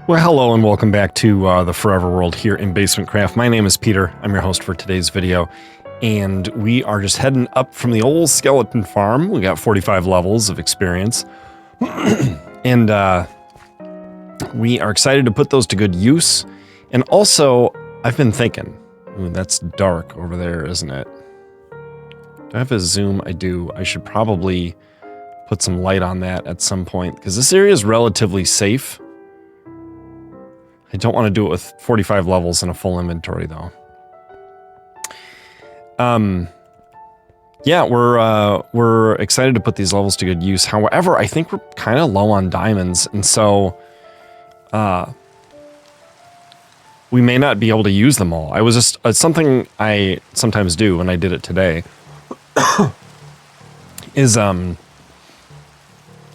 Well, hello and welcome back to the Forever World here in BasementCraft. My name is Peter. I'm your host for today's video, and we are just heading up from the old skeleton farm. We got 45 levels of experience, and we are excited to put those to good use. And also, I've been thinking, ooh, that's dark over there, isn't it? Do I have a zoom? I do. I should probably put some light on that at some point, because this area is relatively safe. I don't want to do it with 45 levels and a full inventory, though. Yeah, we're excited to put these levels to good use. However, I think we're kind of low on diamonds, and so we may not be able to use them all. I was just something I sometimes do, and I did it today. Is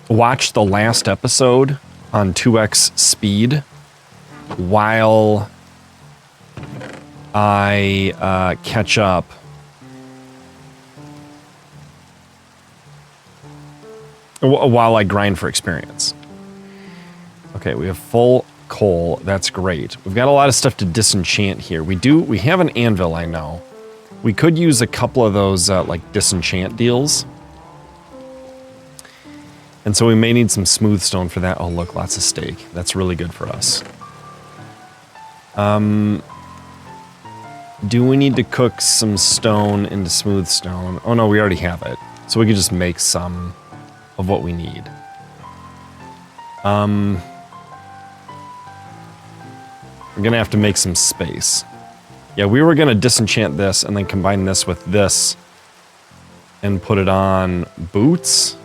watch the last episode on 2x speed while I catch up while I grind for experience. Okay, we have full coal. That's great. We've got a lot of stuff to disenchant here. We have an anvil, I know. We could use a couple of those like disenchant deals. And so we may need some smooth stone for that. Oh, look, lots of steak. That's really good for us. Do we need to cook some stone into smooth stone? Oh no, we already have it. So we could just make some of what we need. We're gonna have to make some space. Yeah, we were gonna disenchant this and then combine this with this and put it on boots.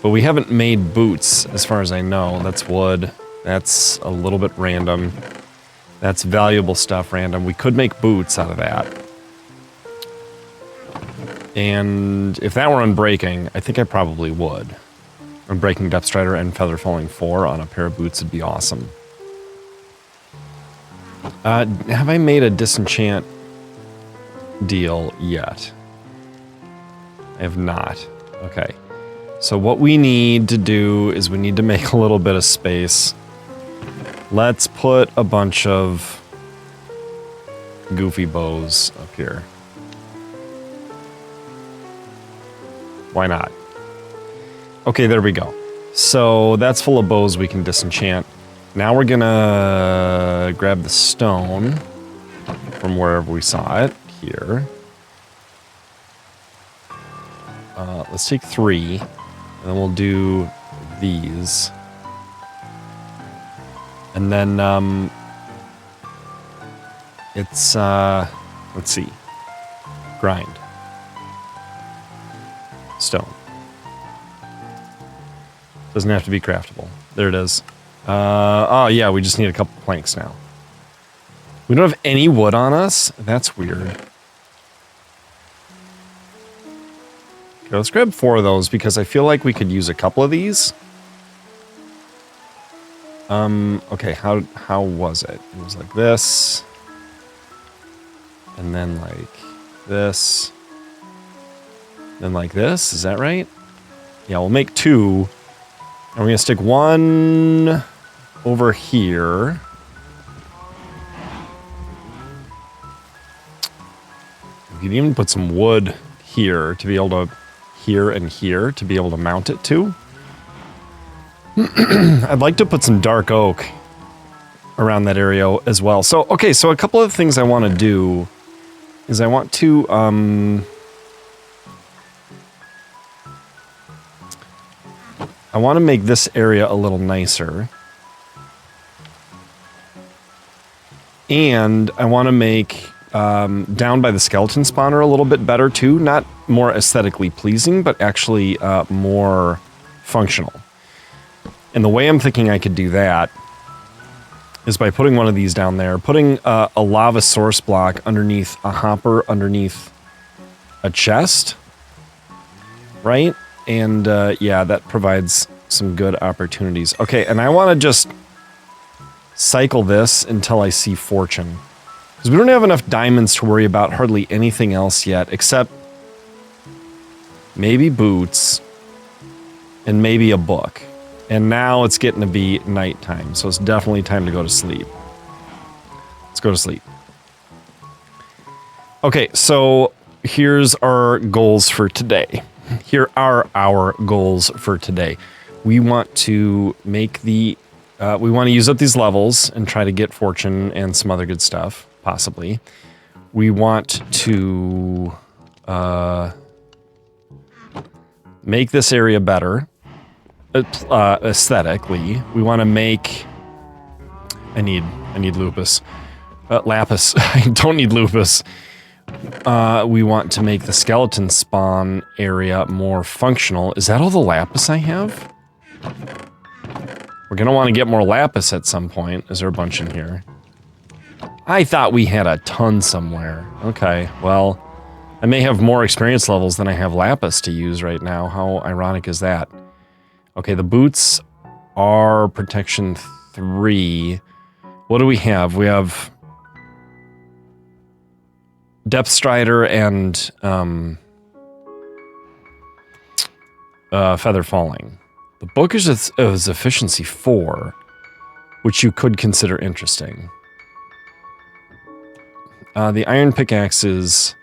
But we haven't made boots as far as I know. That's wood. That's a little bit random. That's valuable stuff, random. We could make boots out of that. And if that were unbreaking, I think I probably would. Unbreaking Depth Strider and Feather Falling 4 on a pair of boots would be awesome. Have I made a disenchant deal yet? I have not. Okay. So what we need to do is we need to make a little bit of space. Let's put a bunch of goofy bows up here. Why not? Okay, there we go. So that's full of bows we can disenchant. Now we're gonna grab the stone from wherever we saw it, here. Let's take 3, and then we'll do these. And then, it's, let's see. Grind. Stone. Doesn't have to be craftable. There it is. Oh yeah, we just need a couple planks now. We don't have any wood on us? That's weird. Okay, let's grab 4 of those because I feel like we could use a couple of these. Okay, how was it? It was like this. And then like this. Then like this, is that right? Yeah, we'll make 2. And we're gonna stick 1 over here. We can even put some wood here to be able to, here and here, to be able to mount it to. I'd like to put some dark oak around that area as well. So, okay, so a couple of things I want to do is I want to, I want to make this area a little nicer. And I want to make down by the skeleton spawner a little bit better too. Not more aesthetically pleasing, but actually more functional. And the way I'm thinking I could do that is by putting one of these down there, putting a lava source block underneath a hopper, underneath a chest, right? And yeah, that provides some good opportunities. Okay, and I want to just cycle this until I see fortune. Because we don't have enough diamonds to worry about hardly anything else yet, except maybe boots and maybe a book. And now it's getting to be nighttime, so it's definitely time to go to sleep. Let's go to sleep. Okay, so here's our goals for today. Here are our goals for today. We want to make we want to use up these levels and try to get fortune and some other good stuff, possibly. We want to make this area better aesthetically. We want to make... I need lupus. Lapis. I don't need lupus. We want to make the skeleton spawn area more functional. Is that all the lapis I have? We're going to want to get more lapis at some point. Is there a bunch in here? I thought we had a ton somewhere. Okay, well, I may have more experience levels than I have lapis to use right now. How ironic is that? Okay, the boots are protection 3. What do we have? We have Depth Strider and Feather Falling. The book is efficiency 4, which you could consider interesting. The iron pickaxe is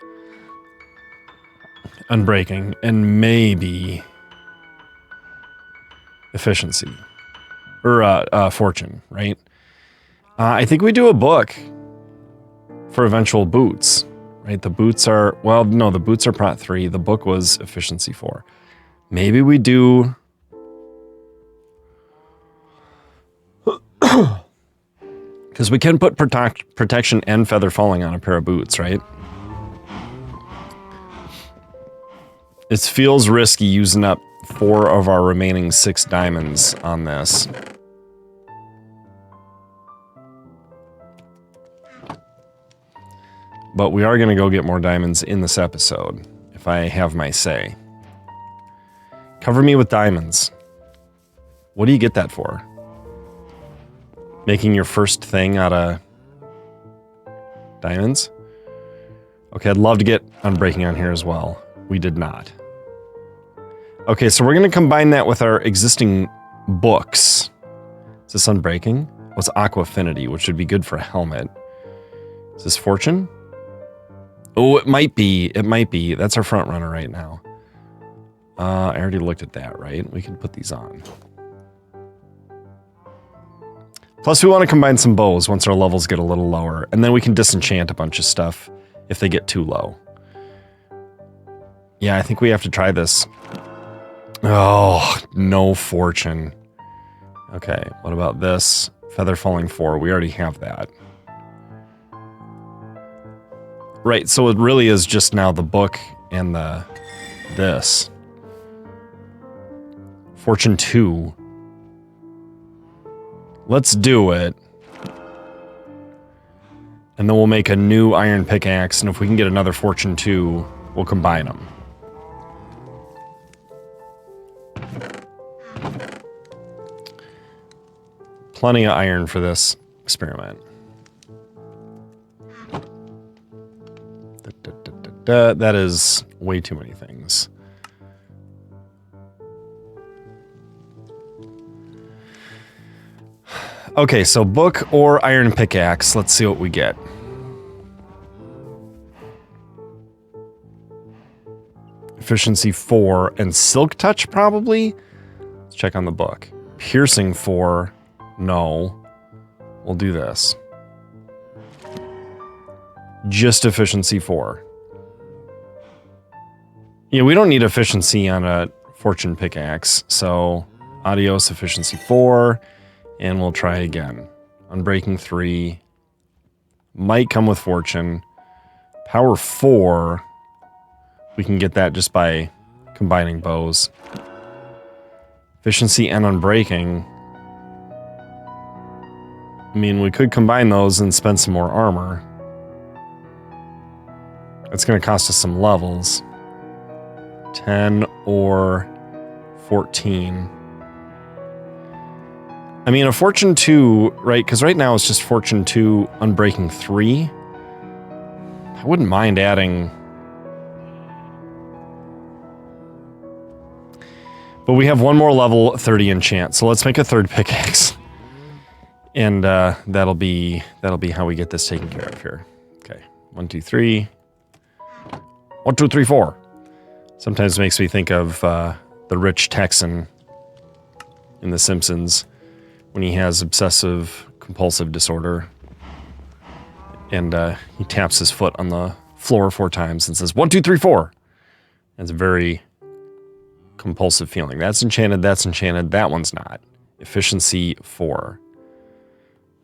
unbreaking and maybe efficiency or fortune, right? I think we do a book for eventual boots, right? The boots are, well, no, the boots are prot 3. The book was efficiency 4. Maybe we do... Because we can put protection and feather falling on a pair of boots, right? It feels risky using up 4 of our remaining 6 diamonds on this. But we are going to go get more diamonds in this episode, if I have my say. Cover me with diamonds. What do you get that for? Making your first thing out of diamonds? Okay, I'd love to get unbreaking on here as well. We did not. Okay, so we're going to combine that with our existing books. Is this unbreaking? What's aqua affinity, which would be good for a helmet. Is this fortune? Oh, it might be. It might be. That's our front runner right now. I already looked at that, right? We can put these on. Plus, we want to combine some bows once our levels get a little lower. And then we can disenchant a bunch of stuff if they get too low. Yeah, I think we have to try this. Oh, no fortune. Okay, what about this? Feather falling 4. We already have that. Right, so it really is just now the book and this. Fortune 2. Let's do it. And then we'll make a new iron pickaxe, and if we can get another Fortune 2, we'll combine them. Plenty of iron for this experiment. That is way too many things. Okay, so book or iron pickaxe. Let's see what we get. Efficiency 4 and silk touch probably. Let's check on the book. Piercing 4. No. We'll do this. Just efficiency 4. Yeah, we don't need efficiency on a fortune pickaxe, so adios efficiency 4, and we'll try again. Unbreaking 3. Might come with fortune. Power 4. We can get that just by combining bows. Efficiency and unbreaking. I mean, we could combine those and spend some more armor. It's going to cost us some levels. 10 or 14. I mean, a Fortune 2, right? Because right now it's just Fortune 2, Unbreaking 3. I wouldn't mind adding... But we have one more level 30 enchant, so let's make a third pickaxe. And that'll be how we get this taken care of here. Okay, 1, 2, 3. 1, 2, 3, 4. Sometimes makes me think of the rich Texan in The Simpsons when he has obsessive compulsive disorder. And he taps his foot on the floor 4 times and says, 1, 2, 3, 4. And it's a very compulsive feeling. That's enchanted, that one's not. Efficiency 4.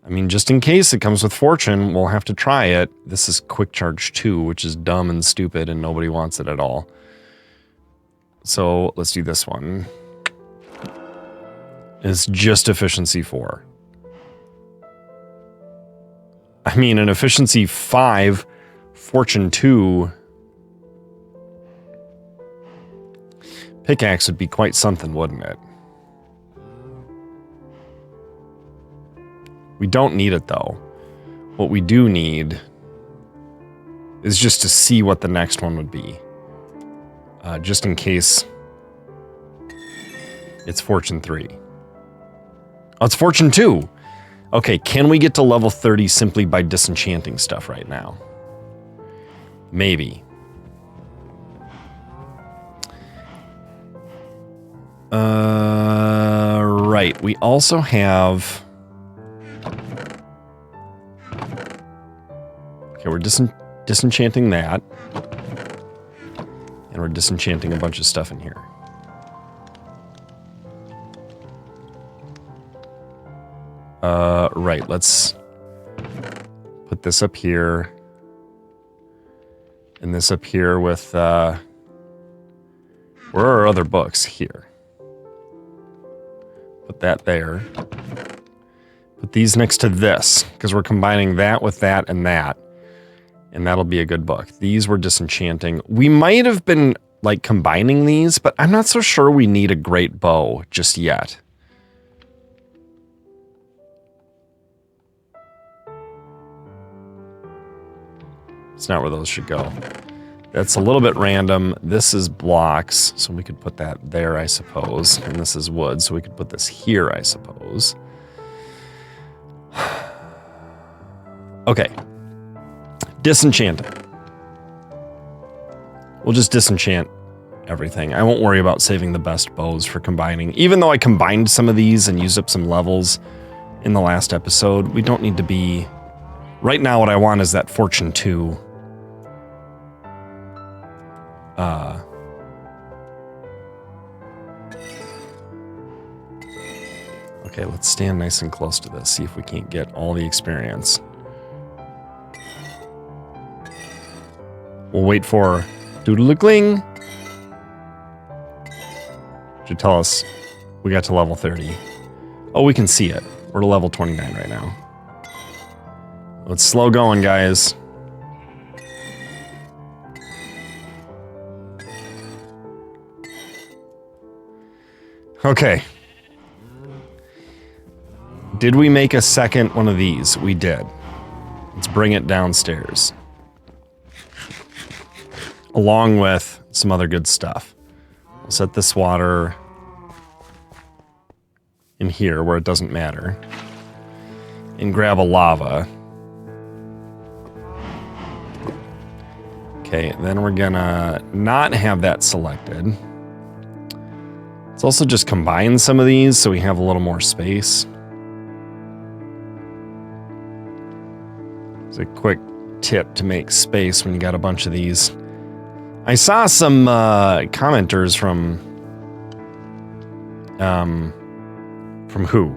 I mean, just in case it comes with fortune, we'll have to try it. This is quick charge 2, which is dumb and stupid and nobody wants it at all. So let's do this one. It's just efficiency 4. I mean, an efficiency 5, fortune 2 pickaxe would be quite something, wouldn't it? We don't need it, though. What we do need is just to see what the next one would be. Just in case it's fortune 3. Oh, it's fortune 2. Okay, can we get to level 30 simply by disenchanting stuff right now? Maybe. Right. We also have... Okay, we're disenchanting that. And we're disenchanting a bunch of stuff in here. Right, let's put this up here. And this up here with, where are our other books? Here. Put that there. Put these next to this, because we're combining that with that. And that'll be a good book. These we're disenchanting. We might have been, like, combining these, but I'm not so sure we need a great bow just yet. It's not where those should go. That's a little bit random. This is blocks, so we could put that there, I suppose. And this is wood, so we could put this here, I suppose. Okay. Disenchanting. We'll just disenchant everything. I won't worry about saving the best bows for combining. Even though I combined some of these and used up some levels in the last episode, we don't need to be... Right now what I want is that fortune 2. Okay, let's stand nice and close to this, see if we can't get all the experience. We'll wait for doodle-a-gling. Should tell us we got to level 30. Oh, we can see it. We're to level 29 right now. Let's slow going, guys. Okay. Did we make a second one of these? We did. Let's bring it downstairs. Along with some other good stuff. We'll set this water in here where it doesn't matter. And grab a lava. Okay, then we're gonna not have that selected. Let's also just combine some of these so we have a little more space. It's a quick tip to make space when you got a bunch of these. I saw some commenters from who?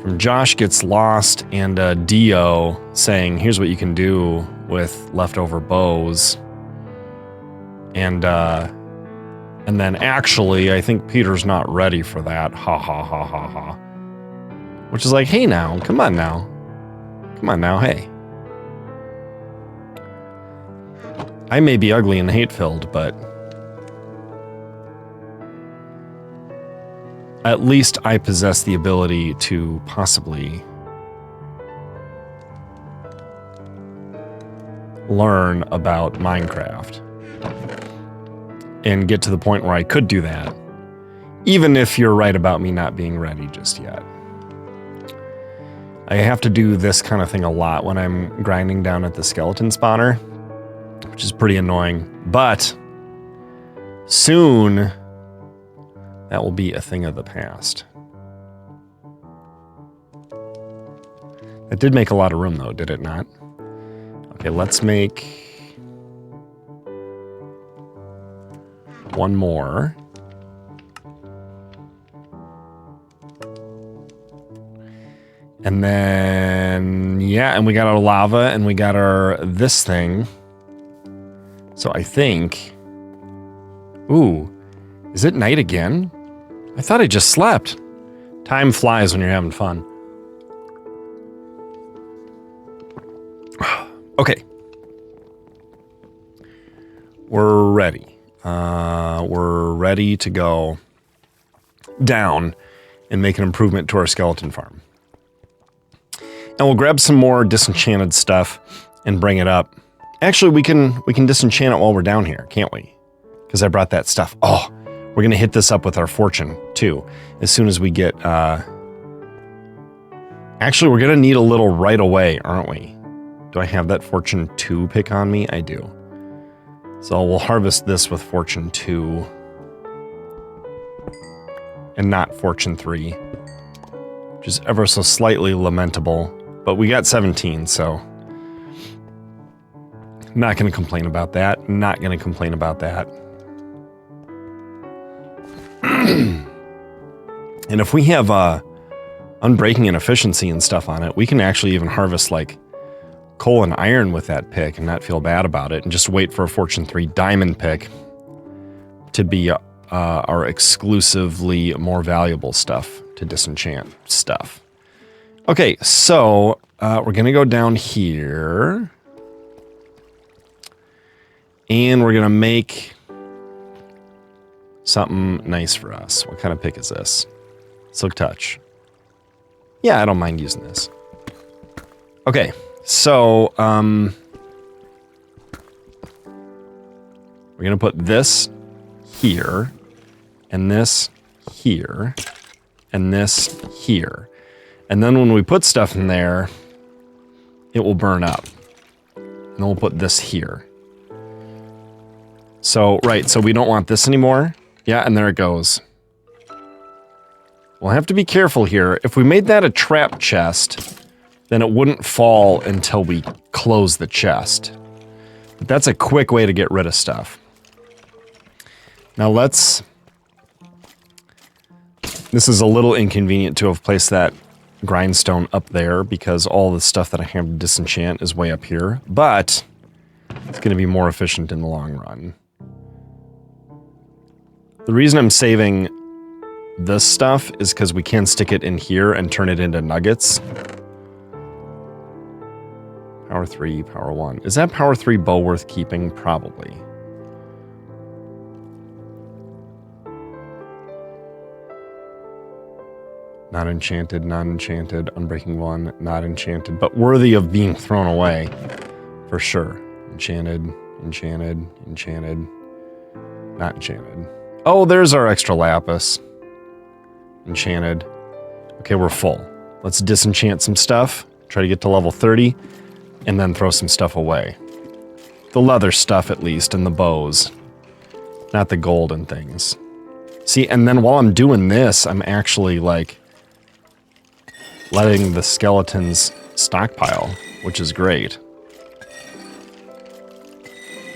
From Josh Gets Lost and Dio saying, here's what you can do with leftover bows. And then actually, I think Peter's not ready for that. Ha ha ha ha ha. Which is like, hey now, come on now. Come on now, hey. I may be ugly and hate-filled, but at least I possess the ability to possibly learn about Minecraft. and get to the point where I could do that. Even if you're right about me not being ready just yet. I have to do this kind of thing a lot when I'm grinding down at the skeleton spawner, which is pretty annoying. But soon, that will be a thing of the past. It did make a lot of room, though, did it not? Okay, let's make one more. And then, yeah, and we got our lava and we got our this thing. So I think, ooh, is it night again? I thought I just slept. Time flies when you're having fun. Okay. We're ready. We're ready to go down and make an improvement to our skeleton farm. And we'll grab some more disenchanted stuff and bring it up. Actually, we can disenchant it while we're down here, can't we? Because I brought that stuff. Oh, we're going to hit this up with our fortune, too, as soon as we get... Actually, we're going to need a little right away, aren't we? Do I have that fortune 2 pick on me? I do. So we'll harvest this with fortune 2. And not fortune 3. Which is ever so slightly lamentable. But we got 17, so... Not going to complain about that. Not going to complain about that. And if we have unbreaking and efficiency and stuff on it, we can actually even harvest like coal and iron with that pick and not feel bad about it and just wait for a fortune 3 diamond pick to be our exclusively more valuable stuff to disenchant stuff. Okay, so we're going to go down here. And we're going to make something nice for us. What kind of pick is this? Silk Touch. Yeah, I don't mind using this. Okay, so we're going to put this here, and this here, and this here. And then when we put stuff in there, it will burn up. And then we'll put this here. So, right, so we don't want this anymore. Yeah, and there it goes. We'll have to be careful here. If we made that a trap chest, then it wouldn't fall until we close the chest. But that's a quick way to get rid of stuff. Now let's... This is a little inconvenient to have placed that grindstone up there because all the stuff that I have to disenchant is way up here. But it's going to be more efficient in the long run. The reason I'm saving this stuff is because we can stick it in here and turn it into nuggets. Power 3, power 1. Is that power 3 bow worth keeping? Probably. Not enchanted, not enchanted. Unbreaking 1, not enchanted. But worthy of being thrown away. For sure. Enchanted, enchanted, enchanted. Not enchanted. Oh, there's our extra lapis. Enchanted. Okay, we're full. Let's disenchant some stuff. Try to get to level 30. And then throw some stuff away. The leather stuff, at least, and the bows. Not the gold and things. See, and then while I'm doing this, I'm actually, like, letting the skeletons stockpile, which is great.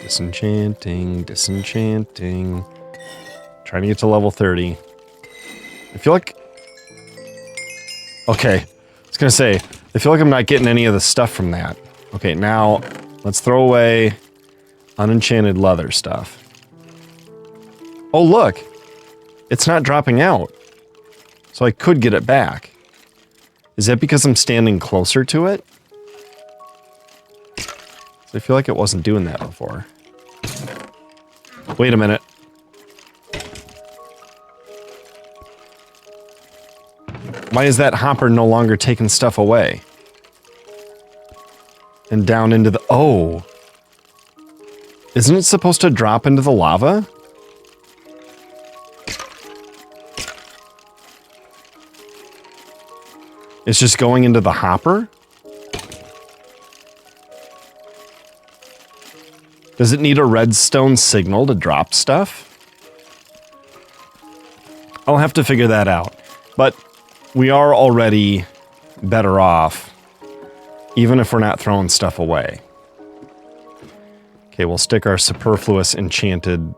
Disenchanting, disenchanting. Trying to get to level 30. I feel like... Okay, I was gonna say, I feel like I'm not getting any of the stuff from that. Okay, now, let's throw away unenchanted leather stuff. Oh, look! It's not dropping out. So I could get it back. Is that because I'm standing closer to it? I feel like it wasn't doing that before. Wait a minute. Why is that hopper no longer taking stuff away? And down into the... Oh! Isn't it supposed to drop into the lava? It's just going into the hopper? Does it need a redstone signal to drop stuff? I'll have to figure that out. But we are already better off, even if we're not throwing stuff away. Okay, we'll stick our superfluous enchanted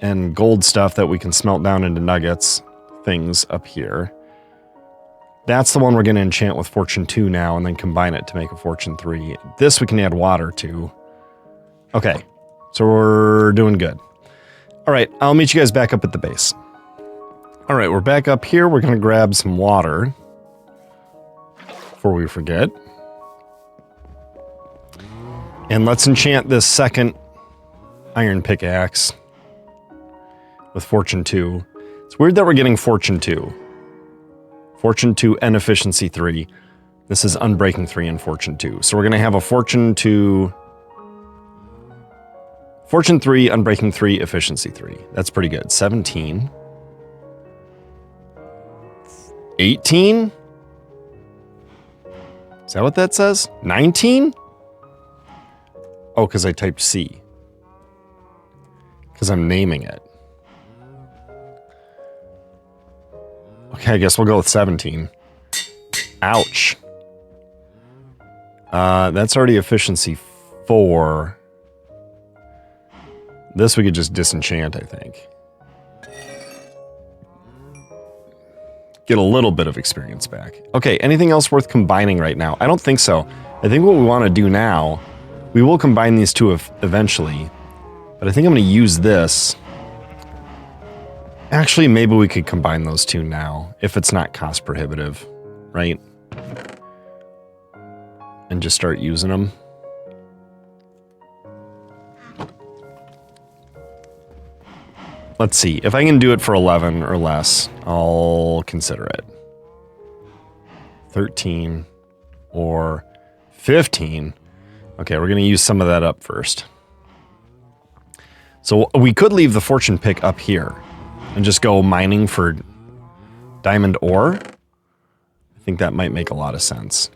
and gold stuff that we can smelt down into nuggets things up here. That's the one we're going to enchant with Fortune 2 now and then combine it to make a Fortune 3. This we can add water to. Okay, so we're doing good. All right, I'll meet you guys back up at the base. All right, we're back up here. We're going to grab some water before we forget. And let's enchant this second iron pickaxe with Fortune 2. It's weird that we're getting Fortune 2. Fortune 2 and Efficiency 3. This is Unbreaking 3 and Fortune 2. So we're going to have a Fortune 2... Fortune 3, Unbreaking 3, Efficiency 3. That's pretty good. 17. 18? Is that what that says? 19? Oh, because I typed C. Because I'm naming it. Okay, I guess we'll go with 17. Ouch. That's already Efficiency 4. This we could just disenchant, I think. Get a little bit of experience back. Okay, anything else worth combining right now? I don't think so. I think what we want to do now, we will combine these two eventually, but I think I'm going to use this. Actually, maybe we could combine those two now, if it's not cost prohibitive, right? And just start using them. Let's see. If I can do it for 11 or less, I'll consider it. 13 or 15. Okay, we're going to use some of that up first. So we could leave the fortune pick up here and just go mining for diamond ore. I think that might make a lot of sense.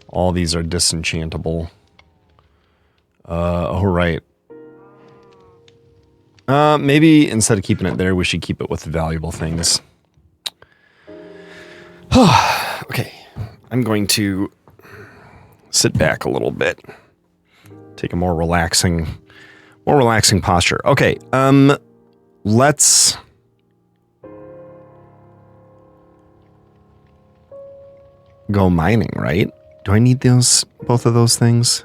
All these are disenchantable. Oh, right. Maybe instead of keeping it there, we should keep it with the valuable things. Okay, I'm going to sit back a little bit. Take a more relaxing posture. Okay, let's go mining, right? Do I need both of those things?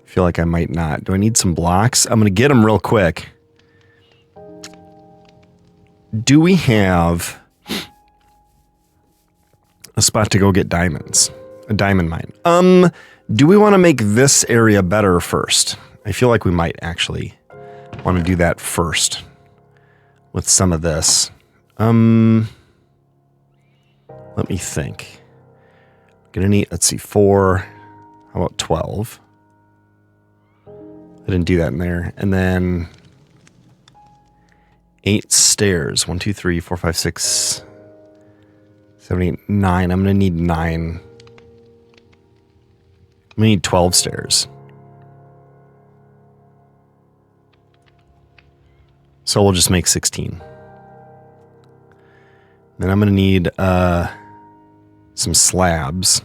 I feel like I might not. Do I need some blocks? I'm going to get them real quick. Do we have a spot to go get diamonds? A diamond mine. Do we want to make this area better first? I feel like we might actually want to do that first with some of this. Let me think. Gonna need, let's see, 4. How about 12? I didn't do that in there. And then 8 stairs. 1, 2, 3, 4, 5, 6, 7, 8, 9. I'm gonna need 9. We need 12 stairs. So we'll just make 16. Then I'm gonna need some slabs.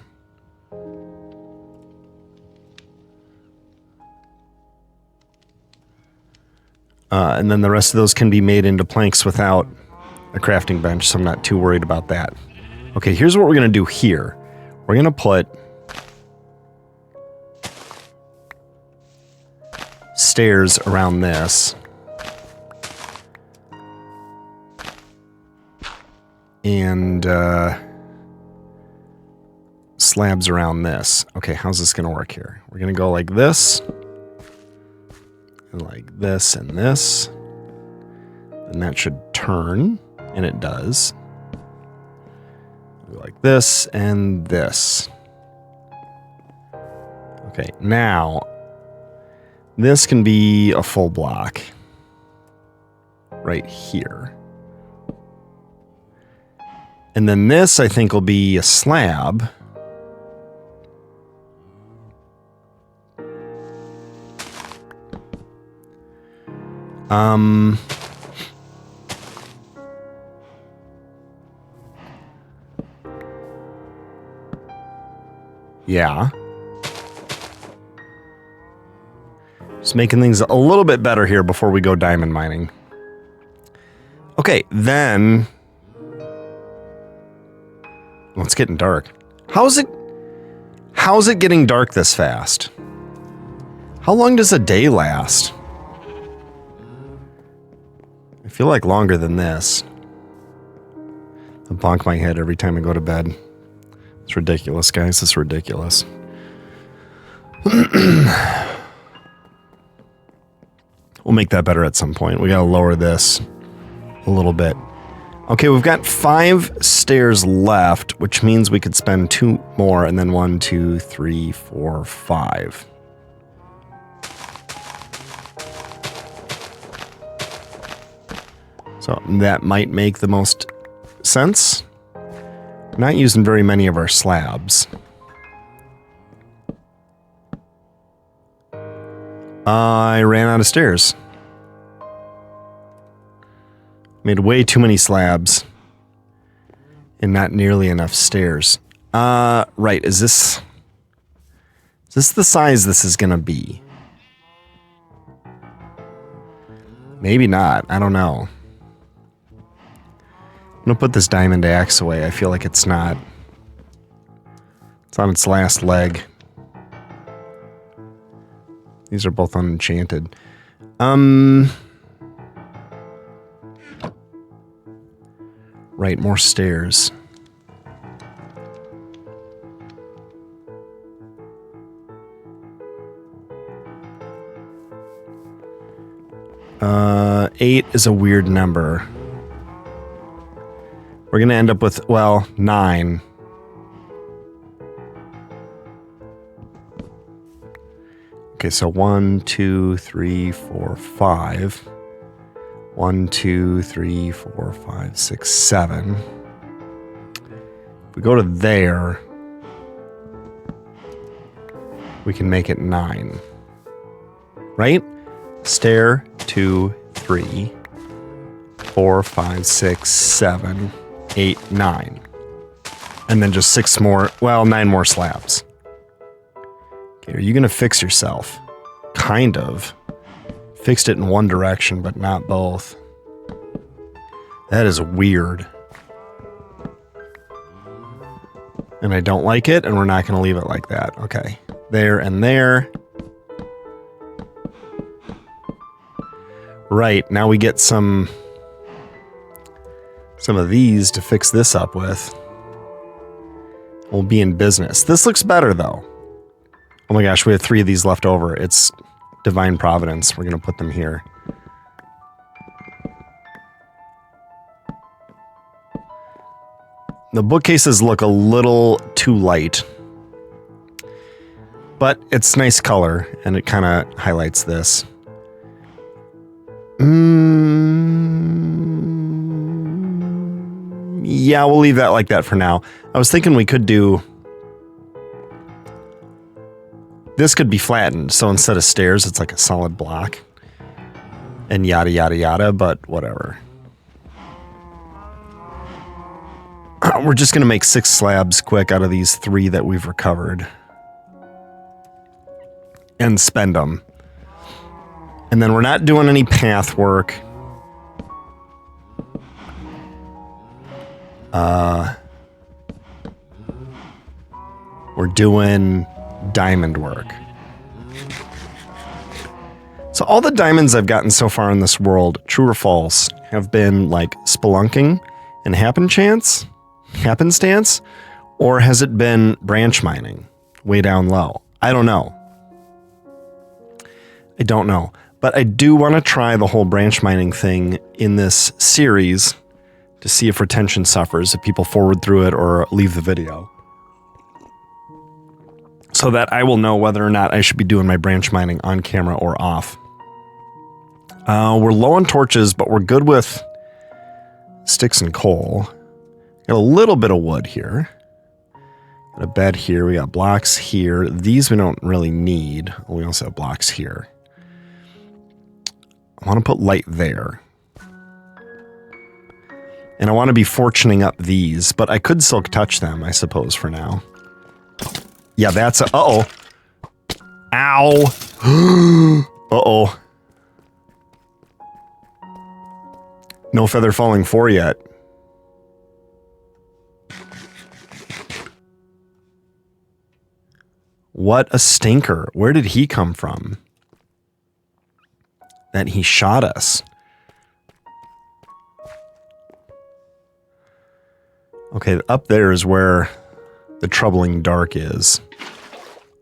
And then the rest of those can be made into planks without a crafting bench, so I'm not too worried about that. Okay, here's what we're going to do here. We're going to put stairs around this. And slabs around this. Okay, how's this going to work here? We're going to go like this. And like this and this. And that should turn. And it does. Go like this and this. Okay, now this can be a full block right here. And then this, I think, will be a slab. Yeah. Just making things a little bit better here before we go diamond mining. Okay, then... Well, it's getting dark. How's it getting dark this fast? How long does a day last? I feel like longer than this. I bonk my head every time I go to bed. It's ridiculous, guys. It's ridiculous. We'll make that better at some point. We gotta lower this a little bit. Okay, we've got 5 stairs left, which means we could spend 2 more, and then 1, 2, 3, 4, 5. So that might make the most sense. We're not using very many of our slabs. I ran out of stairs. Made way too many slabs. And not nearly enough stairs. Right, is this the size this is gonna be? Maybe not, I don't know. I'm gonna put this diamond axe away. I feel like it's on its last leg. These are both unenchanted. Right, more stairs. Eight is a weird number. We're gonna end up with, well, 9. Okay, so 1, 2, 3, 4, 5. 1, 2, 3, 4, 5, 6, 7. If we go to there, we can make it 9. Right? Stair, 2, 3, 4, 5, 6, 7, 8, 9. And then just 6 more, well, 9 more slabs. Okay, are you going to fix yourself? Kind of. Fixed it in one direction, but not both. That is weird. And I don't like it, and we're not going to leave it like that. Okay. There and there. Right, now we get some of these to fix this up with. We'll be in business. This looks better, though. Oh my gosh, we have 3 of these left over. It's divine providence. We're going to put them here. The bookcases look a little too light. But it's nice color, and it kind of highlights this. Yeah, we'll leave that like that for now. I was thinking we could do... This could be flattened, so instead of stairs, it's like a solid block. And yada, yada, yada, but whatever. We're just going to make 6 slabs quick out of these 3 that we've recovered. And spend them. And then we're not doing any path work. We're doing diamond work. So all the diamonds I've gotten so far in this world, true or false, have been like spelunking and happenstance, or has it been branch mining way down low? I don't know. But I do want to try the whole branch mining thing in this series to see if retention suffers, if people forward through it or leave the video. So that I will know whether or not I should be doing my branch mining on camera or off. We're low on torches, but we're good with sticks and coal. Got a little bit of wood here. Got a bed here. We got blocks here. These we don't really need. We also have blocks here. I want to put light there. And I want to be fortuning up these, but I could silk touch them, I suppose, for now. Yeah, that's a... Uh-oh. Ow. Uh-oh. No feather falling 4 yet. What a stinker. Where did he come from? That he shot us. Okay, up there is where the troubling dark is.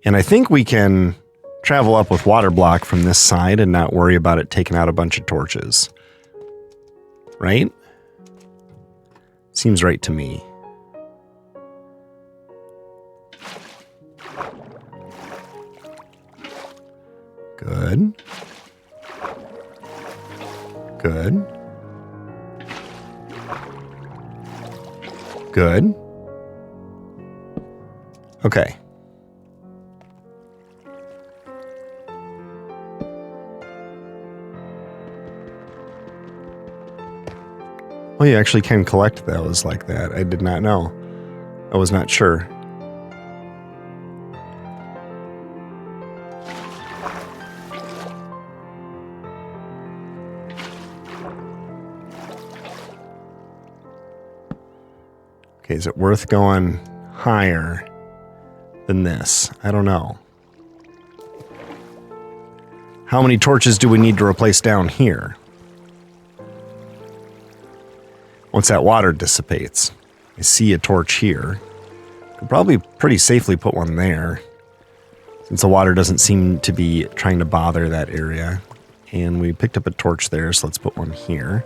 And I think we can travel up with water block from this side and not worry about it taking out a bunch of torches. Right? Seems right to me. Good. Good. Good. Okay. Oh, you actually can collect those like that. I did not know. I was not sure. Okay, is it worth going higher than this? I don't know. How many torches do we need to replace down here? Once that water dissipates. I see a torch here. Could probably pretty safely put one there, since the water doesn't seem to be trying to bother that area. And we picked up a torch there, so let's put one here.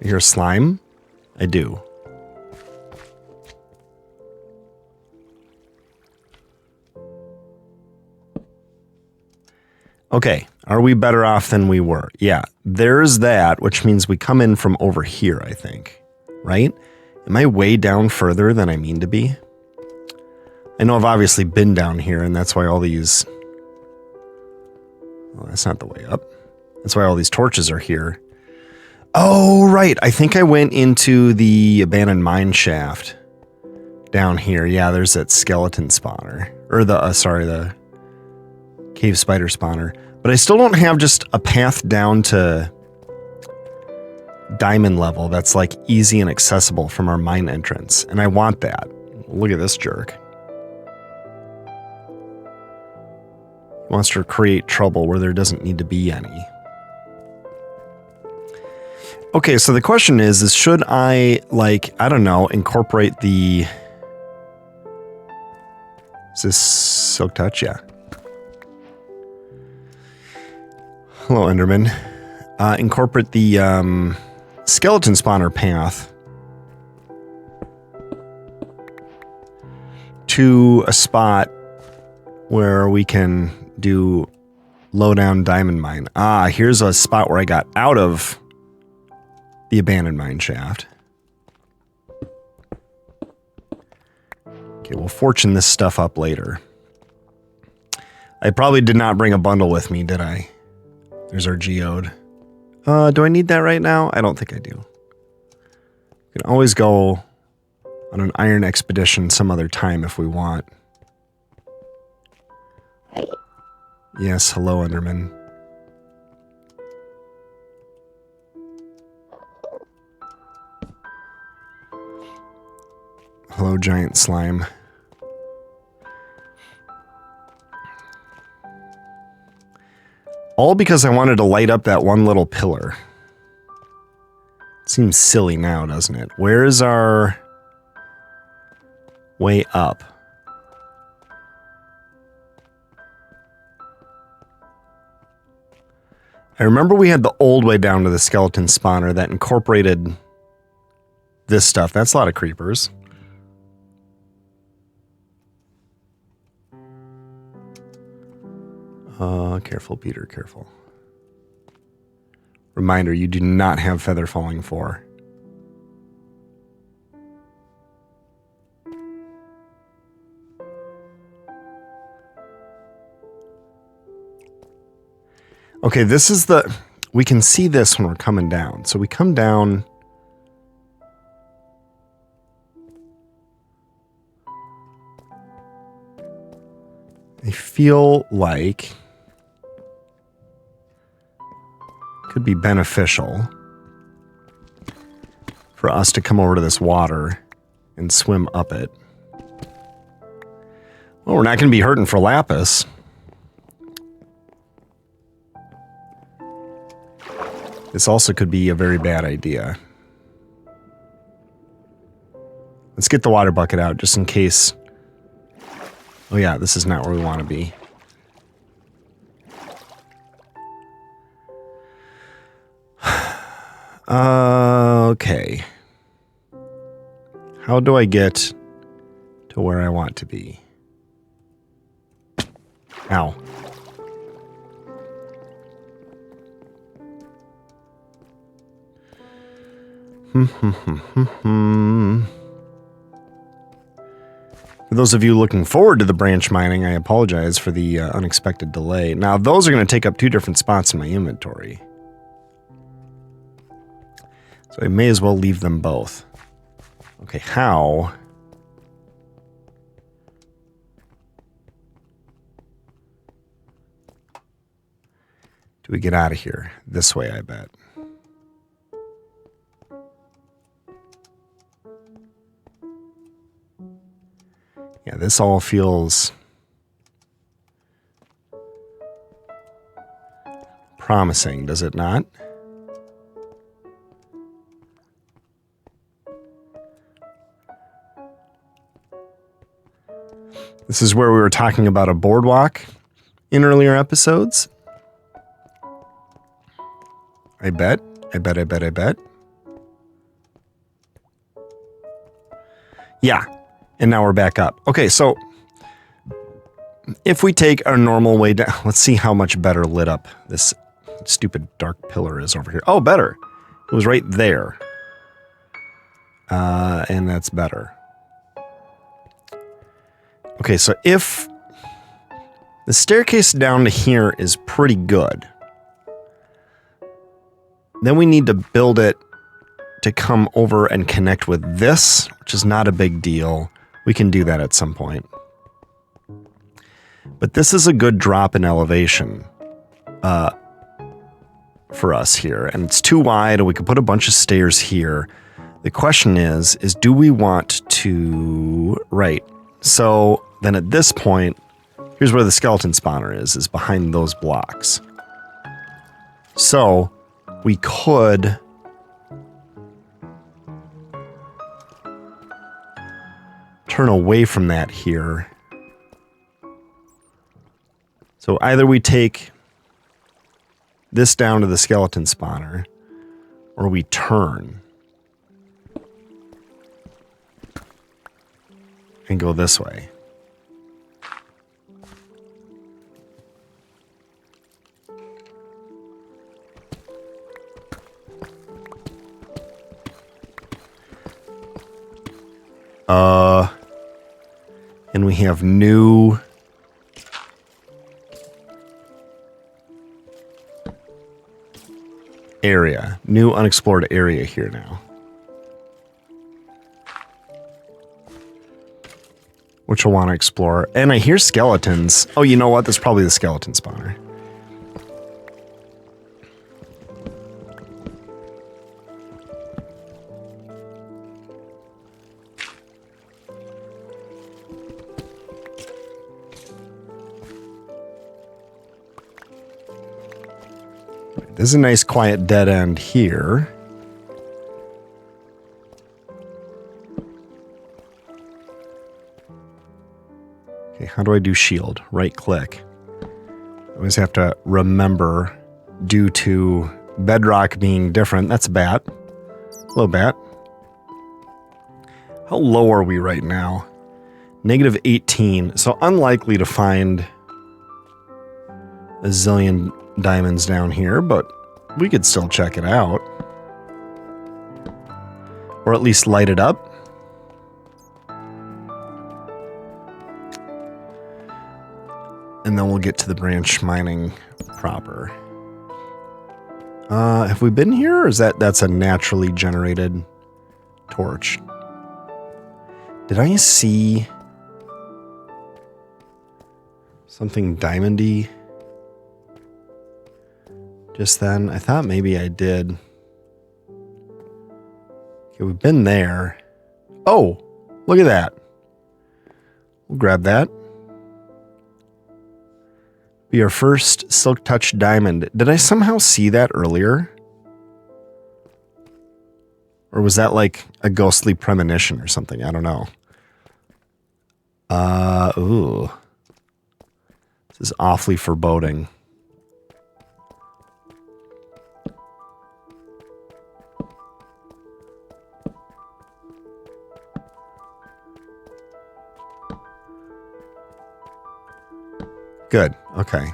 You hear slime? I do. Okay, are we better off than we were? Yeah, there's that, which means we come in from over here, I think. Right? Am I way down further than I mean to be? I know I've obviously been down here, and that's why all these... Well, that's not the way up. That's why all these torches are here. Oh, right. I think I went into the abandoned mine shaft down here. Yeah, there's that skeleton spawner. Or the, sorry, the cave spider spawner. But I still don't have just a path down to diamond level that's like easy and accessible from our mine entrance. And I want that. Look at this jerk. He wants to create trouble where there doesn't need to be any. Okay, so the question is should I, like, I don't know, incorporate the... Is this Silk Touch? Yeah. Hello, Enderman. Incorporate the skeleton spawner path to a spot where we can do low-down diamond mine. Ah, here's a spot where I got out of the abandoned mine shaft. Okay, we'll fortune this stuff up later. I probably did not bring a bundle with me, did I? There's our geode. Do I need that right now? I don't think I do. We can always go on an iron expedition some other time if we want. Yes, hello, Enderman. Hello, giant slime. All because I wanted to light up that one little pillar. Seems silly now, doesn't it? Where is our way up? I remember we had the old way down to the skeleton spawner that incorporated this stuff. That's a lot of creepers. Careful, Peter, careful. Reminder, you do not have feather falling 4. Okay, this is the... We can see this when we're coming down. So we come down... I feel like... could be beneficial for us to come over to this water and swim up it. Well, we're not going to be hurting for lapis. This also could be a very bad idea. Let's get the water bucket out just in case. Oh yeah, this is not where we want to be. Okay. How do I get to where I want to be? Ow. For those of you looking forward to the branch mining, I apologize for the unexpected delay. Now, those are going to take up 2 different spots in my inventory. So I may as well leave them both. Okay, how? Do we get out of here? This way, I bet. Yeah, this all feels promising, does it not? This is where we were talking about a boardwalk in earlier episodes. I bet. Yeah. And now we're back up. Okay, so if we take our normal way down, let's see how much better lit up this stupid dark pillar is over here. Oh, better. It was right there. And that's better. Okay, so if the staircase down to here is pretty good, then we need to build it to come over and connect with this, which is not a big deal. We can do that at some point. But this is a good drop in elevation for us here. And it's too wide, and we could put a bunch of stairs here. The question is do we want to... Right. So then at this point, here's where the skeleton spawner is behind those blocks. So we could... turn away from that here. So either we take this down to the skeleton spawner, or we turn and go this way. And we have new area, new unexplored area here now. Which we'll want to explore. And I hear skeletons. Oh, you know what? That's probably the skeleton spawner. This is a nice quiet dead end here. Okay, how do I do shield? Right click. I always have to remember, due to bedrock being different. That's a bat. Hello, bat. How low are we right now? Negative 18. So unlikely to find a zillion diamonds down here, but we could still check it out. Or at least light it up. And then we'll get to the branch mining proper. Have we been here, or is that's a naturally generated torch? Did I see something diamondy just then? I thought maybe I did. Okay, we've been there. Oh, look at that. We'll grab that. Be our first Silk Touch diamond. Did I somehow see that earlier? Or was that like a ghostly premonition or something? I don't know. Ooh. This is awfully foreboding. Good. Okay.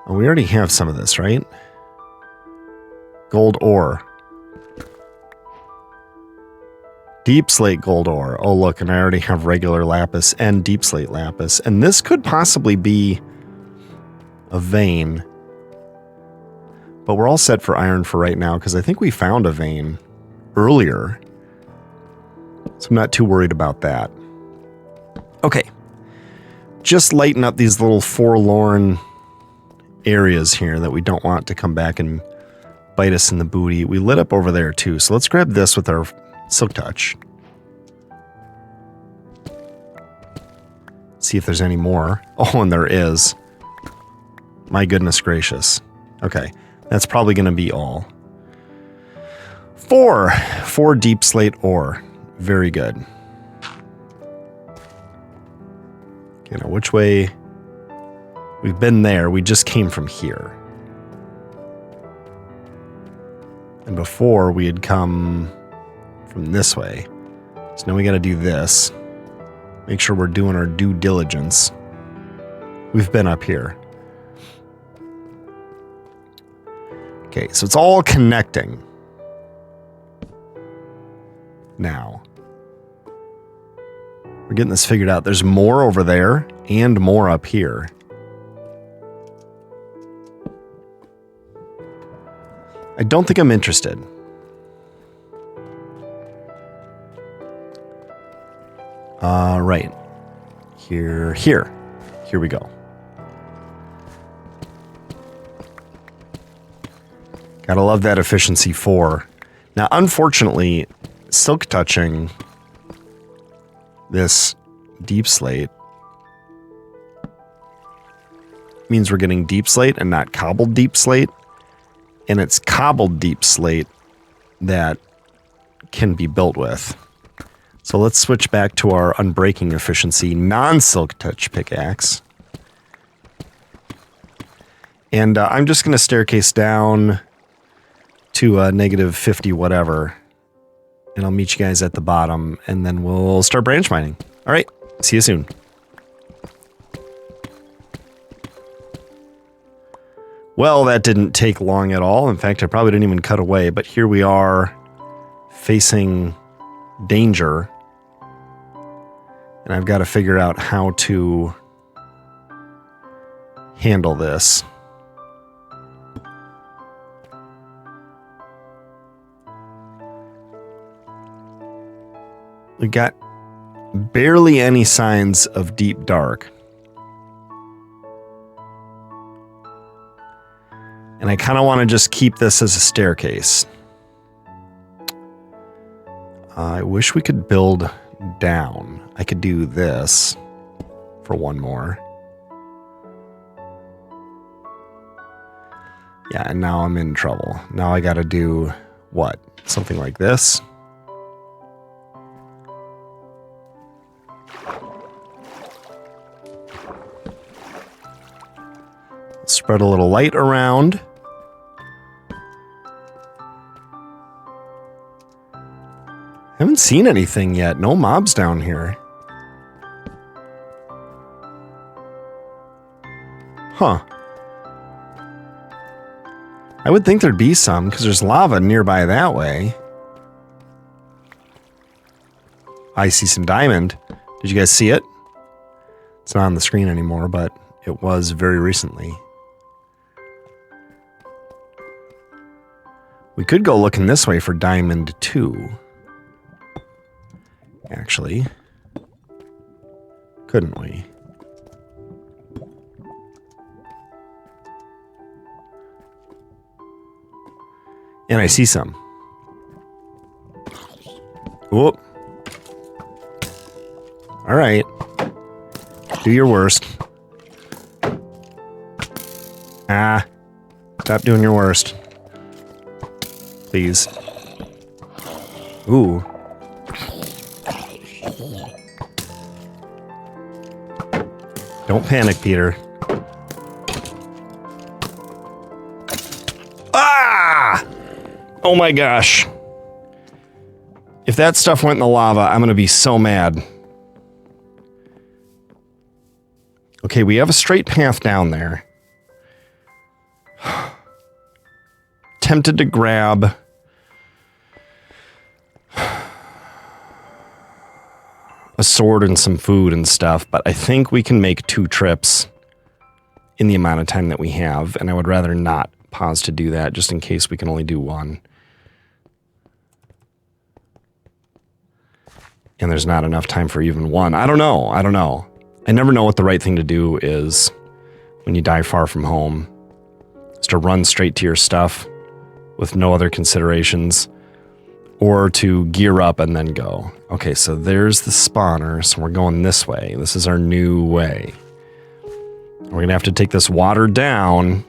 Well, we already have some of this, right? Gold ore. Deep slate gold ore. Oh, look, and I already have regular lapis and deep slate lapis. And this could possibly be a vein. But we're all set for iron for right now, because I think we found a vein earlier. So I'm not too worried about that. Okay. Just lighten up these little forlorn areas here that we don't want to come back and bite us in the booty. We lit up over there too, so let's grab this with our Silk Touch. See if there's any more. Oh, and there is. My goodness gracious. Okay, that's probably going to be all. Four deep slate ore. Very good. Okay, now which way? We've been there. We just came from here. And before we had come from this way. So now we got to do this. Make sure we're doing our due diligence. We've been up here. Okay, so it's all connecting. Now. We're getting this figured out. There's more over there and more up here. I don't think I'm interested. Right. Here we go. Gotta love that efficiency 4. Now, unfortunately, silk touching this deep slate means we're getting deep slate and not cobbled deep slate. And it's cobbled deep slate that can be built with. So let's switch back to our unbreaking efficiency non-silk touch pickaxe. And I'm just going to staircase down to negative 50 whatever. And I'll meet you guys at the bottom, and then we'll start branch mining. All right, see you soon. Well, that didn't take long at all. In fact, I probably didn't even cut away, but here we are facing danger. And I've got to figure out how to handle this. We got barely any signs of deep dark. And I kind of want to just keep this as a staircase. I wish we could build down. I could do this for one more. Yeah, and now I'm in trouble. Now I got to do what? Something like this. Spread a little light around. Haven't seen anything yet. No mobs down here. Huh. I would think there'd be some, because there's lava nearby that way. I see some diamond. Did you guys see it? It's not on the screen anymore, but it was very recently. We could go looking this way for diamond 2. Actually. Couldn't we? And I see some. Whoop. All right. Do your worst. Ah. Stop doing your worst. Please. Ooh. Don't panic, Peter. Ah! Oh my gosh. If that stuff went in the lava, I'm going to be so mad. Okay, we have a straight path down there. Tempted to grab a sword and some food and stuff, but I think we can make 2 trips in the amount of time that we have, and I would rather not pause to do that, just in case we can only do 1. And there's not enough time for even 1. I don't know. I never know what the right thing to do is when you die far from home. Is to run straight to your stuff with no other considerations, or to gear up and then go. Okay, so there's the spawner, so we're going this way. This is our new way. We're going to have to take this water down, and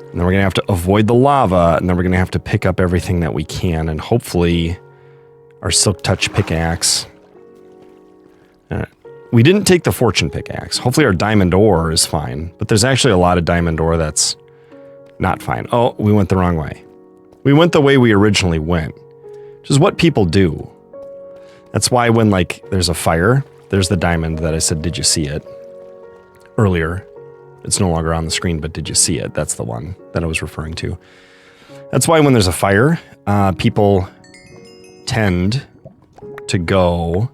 then we're going to have to avoid the lava, and then we're going to have to pick up everything that we can, and hopefully our Silk Touch pickaxe. We didn't take the Fortune pickaxe. Hopefully our diamond ore is fine, but there's actually a lot of diamond ore that's not fine. Oh, we went the wrong way. We went the way we originally went, which is what people do. That's why when, like, there's a fire, there's the diamond that I said, did you see it? Earlier. It's no longer on the screen, but did you see it? That's the one that I was referring to. That's why when there's a fire, people tend to go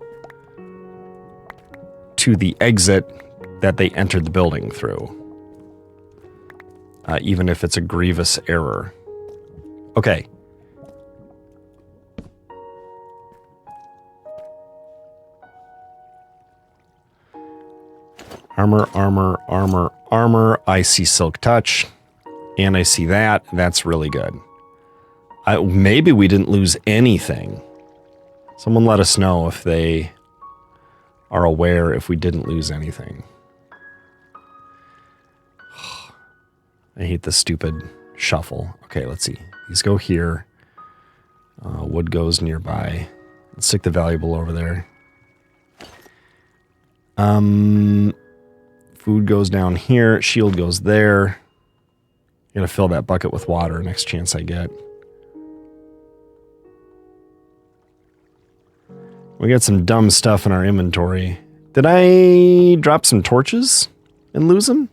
to the exit that they entered the building through. Even if it's a grievous error. Okay. Armor. I see Silk Touch. And I see that. That's really good. Maybe we didn't lose anything. Someone let us know if they are aware if we didn't lose anything. I hate this stupid shuffle. Okay, let's see. These go here. Wood goes nearby. Let's stick the valuable over there. Food goes down here. Shield goes there. I'm gonna fill that bucket with water next chance I get. We got some dumb stuff in our inventory. Did I drop some torches and lose them?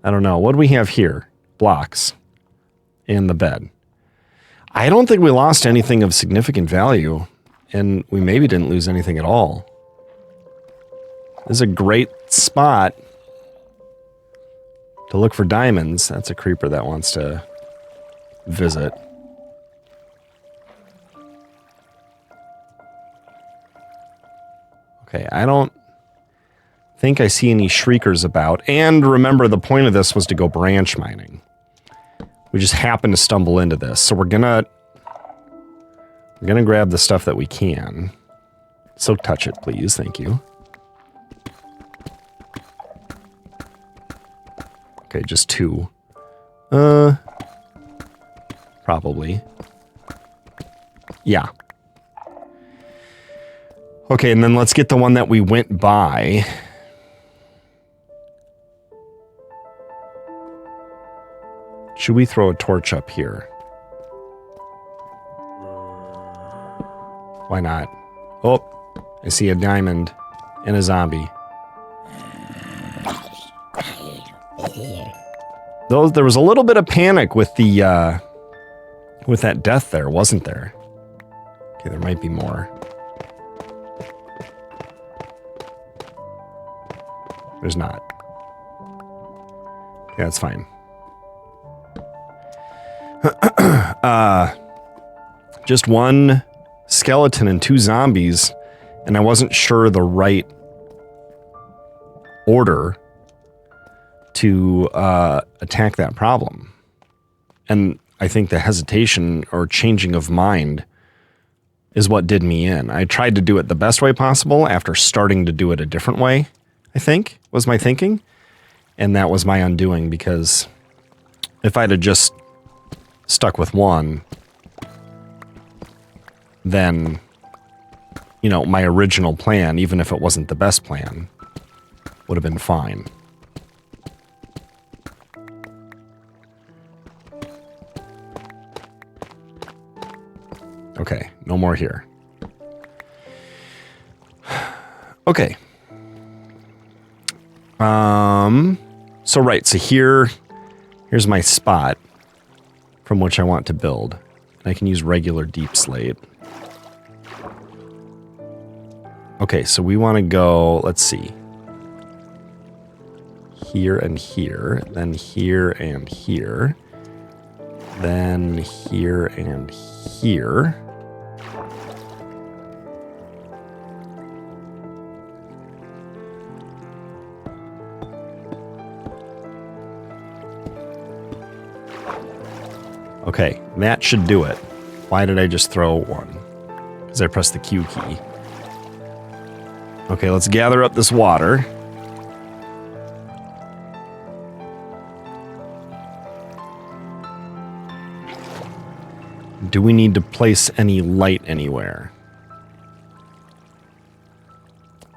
I don't know. What do we have here? Blocks. And the bed. I don't think we lost anything of significant value. And we maybe didn't lose anything at all. This is a great spot to look for diamonds. That's a creeper that wants to visit. Okay, I don't think I see any shriekers about. And remember, the point of this was to go branch mining. We just happened to stumble into this. So we're gonna grab the stuff that we can. Silk Touch it, please. Thank you. Okay, just 2. Probably. Yeah. Okay, and then let's get the one that we went by. Should we throw a torch up here? Why not? Oh, I see a diamond and a zombie. Though there was a little bit of panic with the with that death there, wasn't there? Okay, there might be more. There's not. Yeah, that's fine. just one skeleton and 2 zombies, and I wasn't sure the right order to attack that problem. And I think the hesitation or changing of mind is what did me in. I tried to do it the best way possible after starting to do it a different way, I think, was my thinking. And that was my undoing, because if I'd have just stuck with one, then, you know, my original plan, even if it wasn't the best plan, would have been fine. Okay, no more here. Okay. So right, so here's my spot from which I want to build. I can use regular deep slate. Okay, so we want to go, let's see. Here and here, then here and here, then here and here. Okay, that should do it. Why did I just throw one? Because I pressed the Q key. Okay, let's gather up this water. Do we need to place any light anywhere?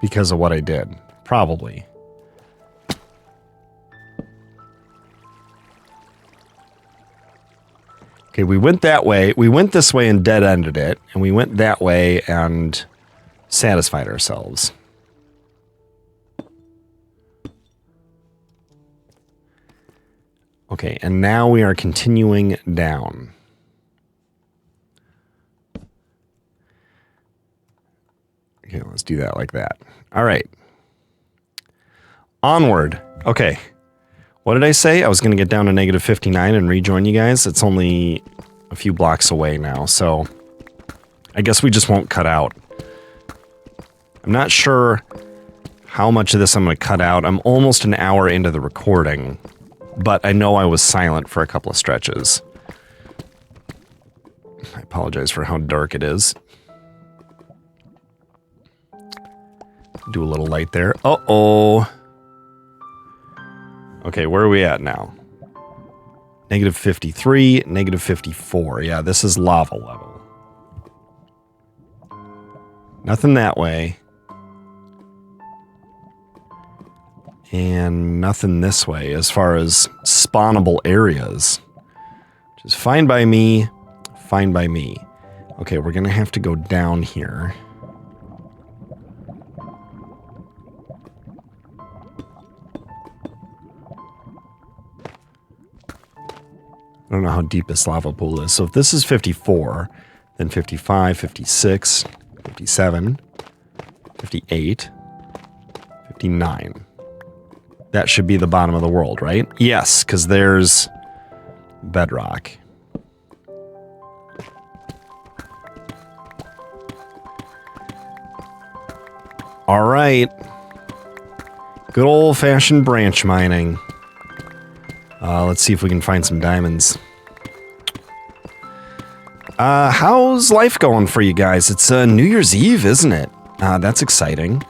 Because of what I did. Probably. Okay, we went that way. We went this way and dead-ended it. And we went that way and satisfied ourselves. Okay, and now we are continuing down. Okay, let's do that like that. All right. Onward. Okay. What did I say? I was going to get down to negative 59 and rejoin you guys. It's only a few blocks away now, so I guess we just won't cut out. I'm not sure how much of this I'm going to cut out. I'm almost an hour into the recording, but I know I was silent for a couple of stretches. I apologize for how dark it is. Do a little light there. Uh-oh. Okay, where are we at now? Negative 53, negative 54. Yeah, this is lava level. Nothing that way. And nothing this way as far as spawnable areas. Which is fine by me. Fine by me. Okay, we're going to have to go down here. I don't know how deep this lava pool is. So if this is 54, then 55, 56, 57, 58, 59. That should be the bottom of the world, right? Yes, because there's bedrock. All right. Good old-fashioned branch mining. Let's see if we can find some diamonds. How's life going for you guys? It's New Year's Eve, isn't it? That's exciting.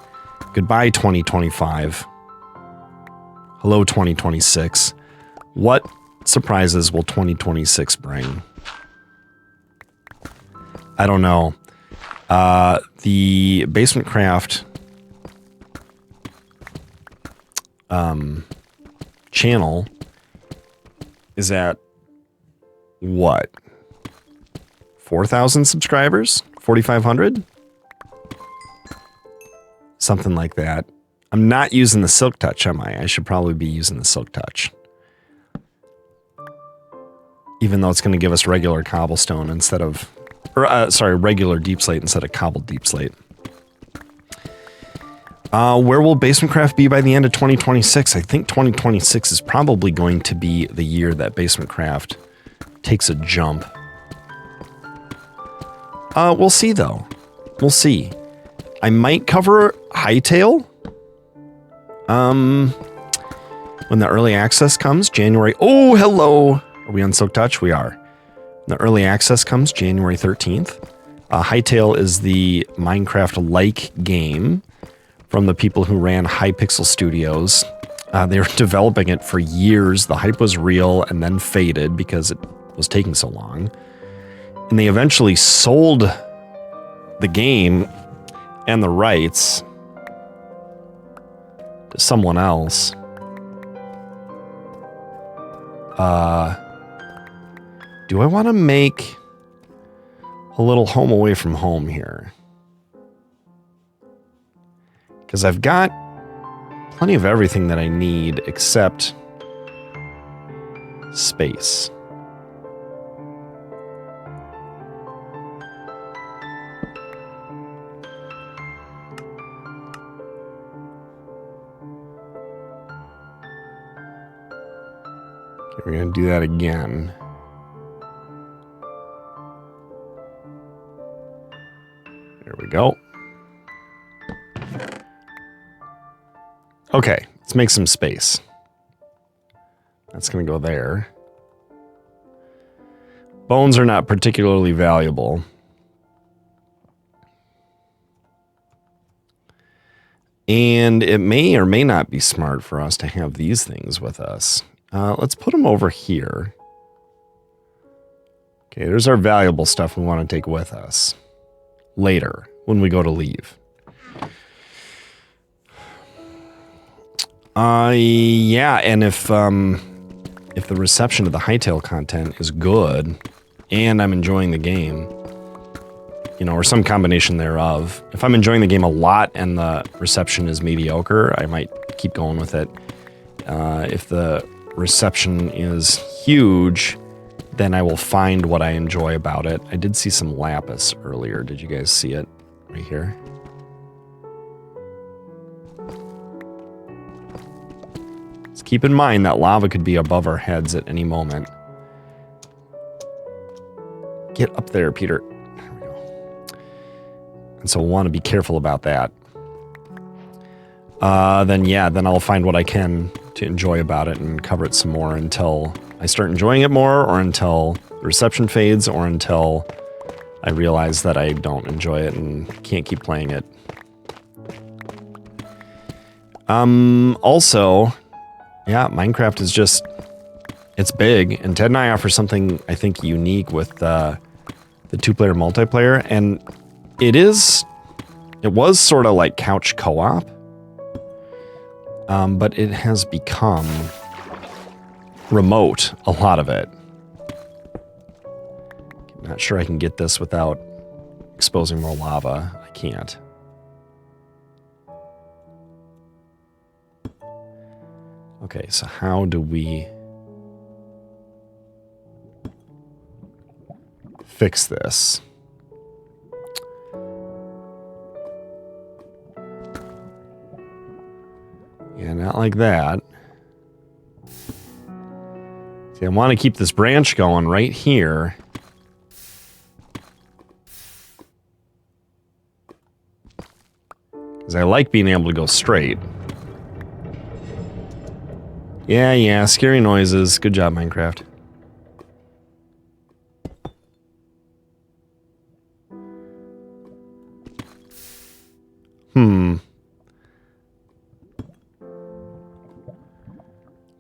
Goodbye, 2025. Hello, 2026. What surprises will 2026 bring? I don't know. The BasementCraft channel is at what? 4,000 subscribers? 4,500? Something like that. I'm not using the Silk Touch, am I? I should probably be using the Silk Touch. Even though it's going to give us regular cobblestone instead of... sorry, regular deep slate instead of cobbled deep slate. Where will BasementCraft be by the end of 2026? I think 2026 is probably going to be the year that BasementCraft takes a jump We'll see, though. We'll see. I might cover Hightail. When the early access comes, January... Oh, hello! Are we on Silk Touch? We are. When the early access comes, January 13th. Hightail is the Minecraft-like game from the people who ran Hypixel Studios. They were developing it for years. The hype was real and then faded because it was taking so long. And they eventually sold the game and the rights to someone else. Do I want to make a little home away from home here? Because I've got plenty of everything that I need except space. Okay, we're going to do that again. There we go. Okay, let's make some space. That's going to go there. Bones are not particularly valuable. And it may or may not be smart for us to have these things with us. Let's put them over here. Okay, there's our valuable stuff we want to take with us later when we go to leave. Yeah, and if the reception of the Hightail content is good and I'm enjoying the game, you know, or some combination thereof. If I'm enjoying the game a lot and the reception is mediocre, I might keep going with it. If the reception is huge, then I will find what I enjoy about it. I did see some lapis earlier. Did you guys see it right here? Let's keep in mind that lava could be above our heads at any moment. Get up there, Peter. There we go. And so we'll want to be careful about that. Then I'll find what I can to enjoy about it and cover it some more until I start enjoying it more, or until the reception fades, or until I realize that I don't enjoy it and can't keep playing it. Also, yeah, Minecraft is just, it's big, and Ted and I offer something I think unique with the two-player multiplayer, and it was sort of like couch co-op. But it has become remote, a lot of it. I'm not sure I can get this without exposing more lava. I can't. Okay, so how do we fix this? Yeah, not like that. See, I want to keep this branch going right here. Because I like being able to go straight. Yeah, scary noises. Good job, Minecraft.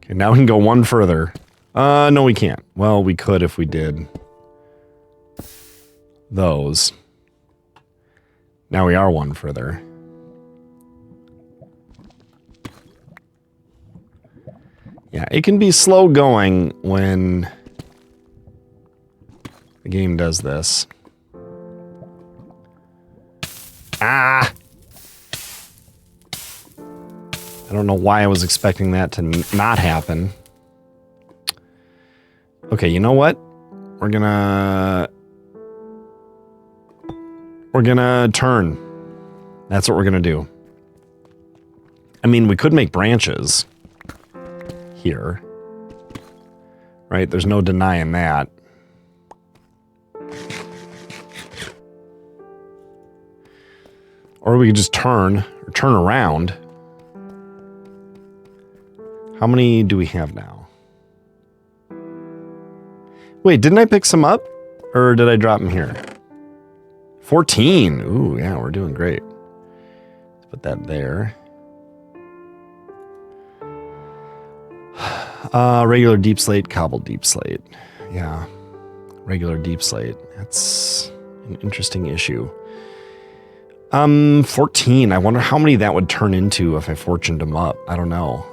Okay, now we can go one further. No, we can't. Well, we could if we did those. Now we are one further. Yeah, it can be slow going when the game does this. Ah! I don't know why I was expecting that to not happen. Okay, you know what? We're gonna turn. That's what we're gonna do. I mean, we could make branches here. Right? There's no denying that. Or we could just turn around. How many do we have now? Wait, didn't I pick some up? Or did I drop them here? 14. Ooh, yeah, we're doing great. Let's put that there. Regular deep slate, cobbled deep slate. Yeah, regular deep slate. That's an interesting issue. 14. I wonder how many that would turn into if I fortuned them up. I don't know.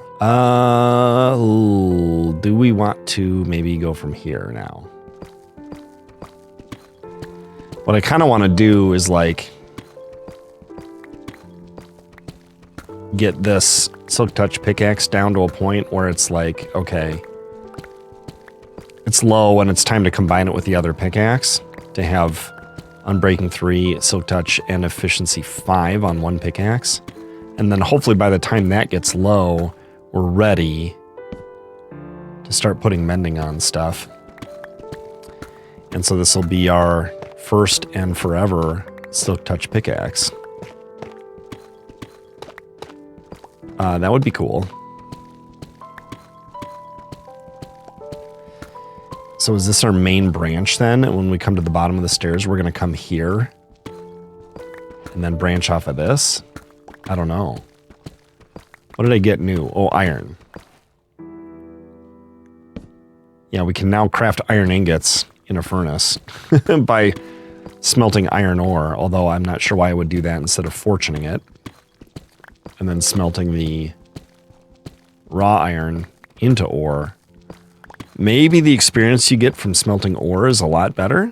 Do we want to maybe go from here now? What I kind of want to do is like get this Silk Touch pickaxe down to a point where it's like, okay, it's low and it's time to combine it with the other pickaxe to have Unbreaking 3, Silk Touch, and Efficiency 5 on one pickaxe. And then hopefully by the time that gets low, we're ready to start putting mending on stuff. And so this will be our first and forever Silk Touch pickaxe. That would be cool. So is this our main branch then? And when we come to the bottom of the stairs, we're going to come here and then branch off of this? I don't know. What did I get new? Oh, iron. Yeah, we can now craft iron ingots in a furnace by smelting iron ore, although I'm not sure why I would do that instead of fortuning it. And then smelting the raw iron into ore. Maybe the experience you get from smelting ore is a lot better.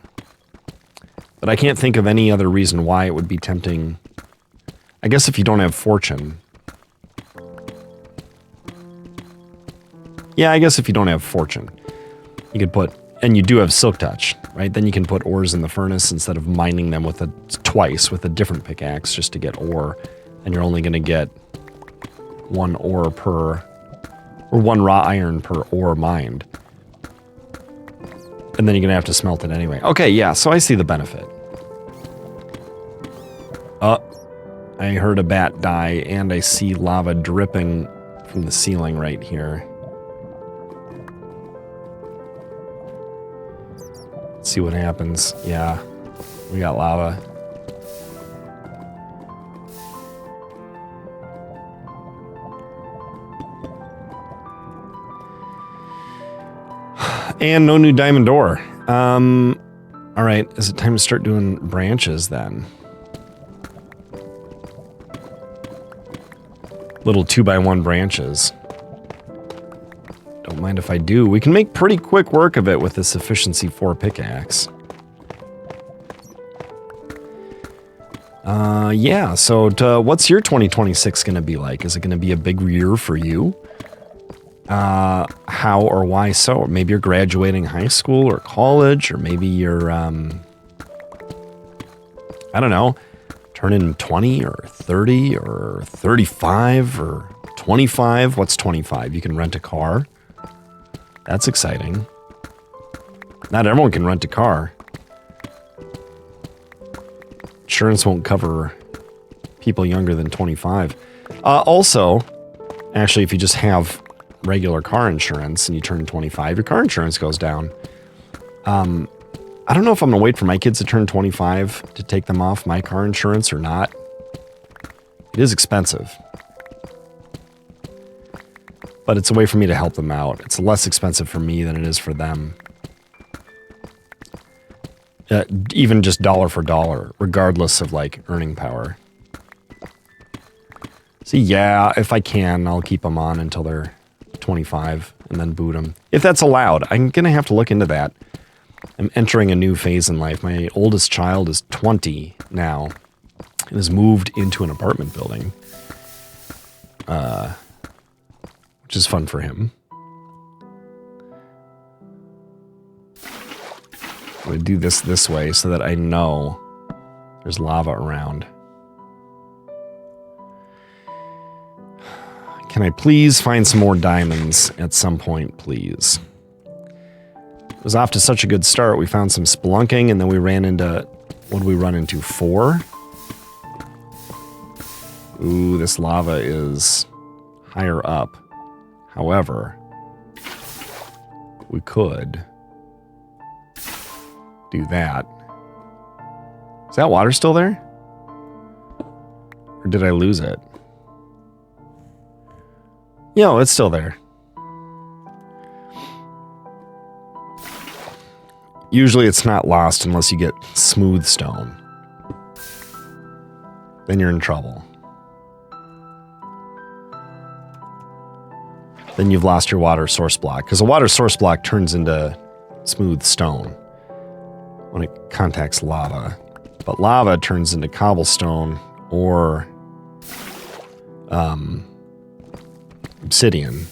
But I can't think of any other reason why it would be tempting. I guess if you don't have fortune. Yeah, I guess if you don't have fortune. You could put, and you do have Silk Touch, right? Then you can put ores in the furnace instead of mining them with twice with a different pickaxe just to get ore. And you're only going to get one ore per, or one raw iron per ore mined. And then you're going to have to smelt it anyway. Okay, yeah, so I see the benefit. I heard a bat die, and I see lava dripping from the ceiling right here. Let's see what happens. Yeah, we got lava. And no new diamond ore. All right, is it time to start doing branches then? Little 2x1 branches. Don't mind if I do. We can make pretty quick work of it with this Efficiency 4 pickaxe. Yeah, so what's your 2026 going to be like? Is it going to be a big year for you? How or why so? Maybe you're graduating high school or college, or maybe you're, I don't know, turning 20 or 30 or 35 or 25. What's 25? You can rent a car. That's exciting. Not everyone can rent a car. Insurance won't cover people younger than 25. Also, actually, if you just have regular car insurance and you turn 25, your car insurance goes down. I don't know if I'm going to wait for my kids to turn 25 to take them off my car insurance or not. It is expensive. But it's a way for me to help them out. It's less expensive for me than it is for them. Even just dollar for dollar, regardless of like earning power. So yeah, if I can, I'll keep them on until they're 25 and then boot them. If that's allowed, I'm going to have to look into that. I'm entering a new phase in life. My oldest child is 20 now and has moved into an apartment building. Which is fun for him. I'm going to do this way so that I know there's lava around. Can I please find some more diamonds at some point, please? It was off to such a good start. We found some spelunking, and then we ran into... What did we run into? 4? Ooh, this lava is higher up. However, we could do that. Is that water still there? Or did I lose it? No, it's still there. Usually it's not lost unless you get smooth stone. Then you're in trouble. Then you've lost your water source block, because a water source block turns into smooth stone when it contacts lava. But lava turns into cobblestone or obsidian,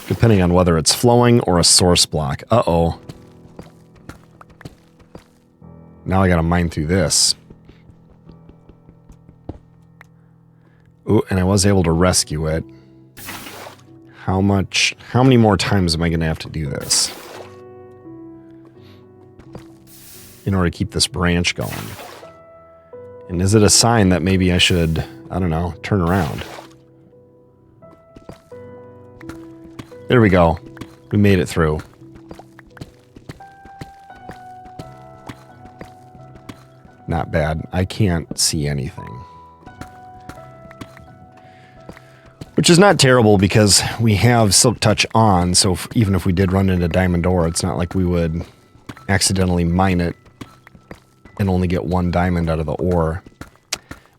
depending on whether it's flowing or a source block. Uh-oh. Now I gotta mine through this. Ooh, and I was able to rescue it. How many more times am I gonna have to do this in order to keep this branch going? And is it a sign that maybe I should, I don't know, turn around? There we go. We made it through. Not bad. I can't see anything. Which is not terrible because we have Silk Touch on, so even if we did run into Diamond Ore, it's not like we would accidentally mine it and only get 1 diamond out of the ore.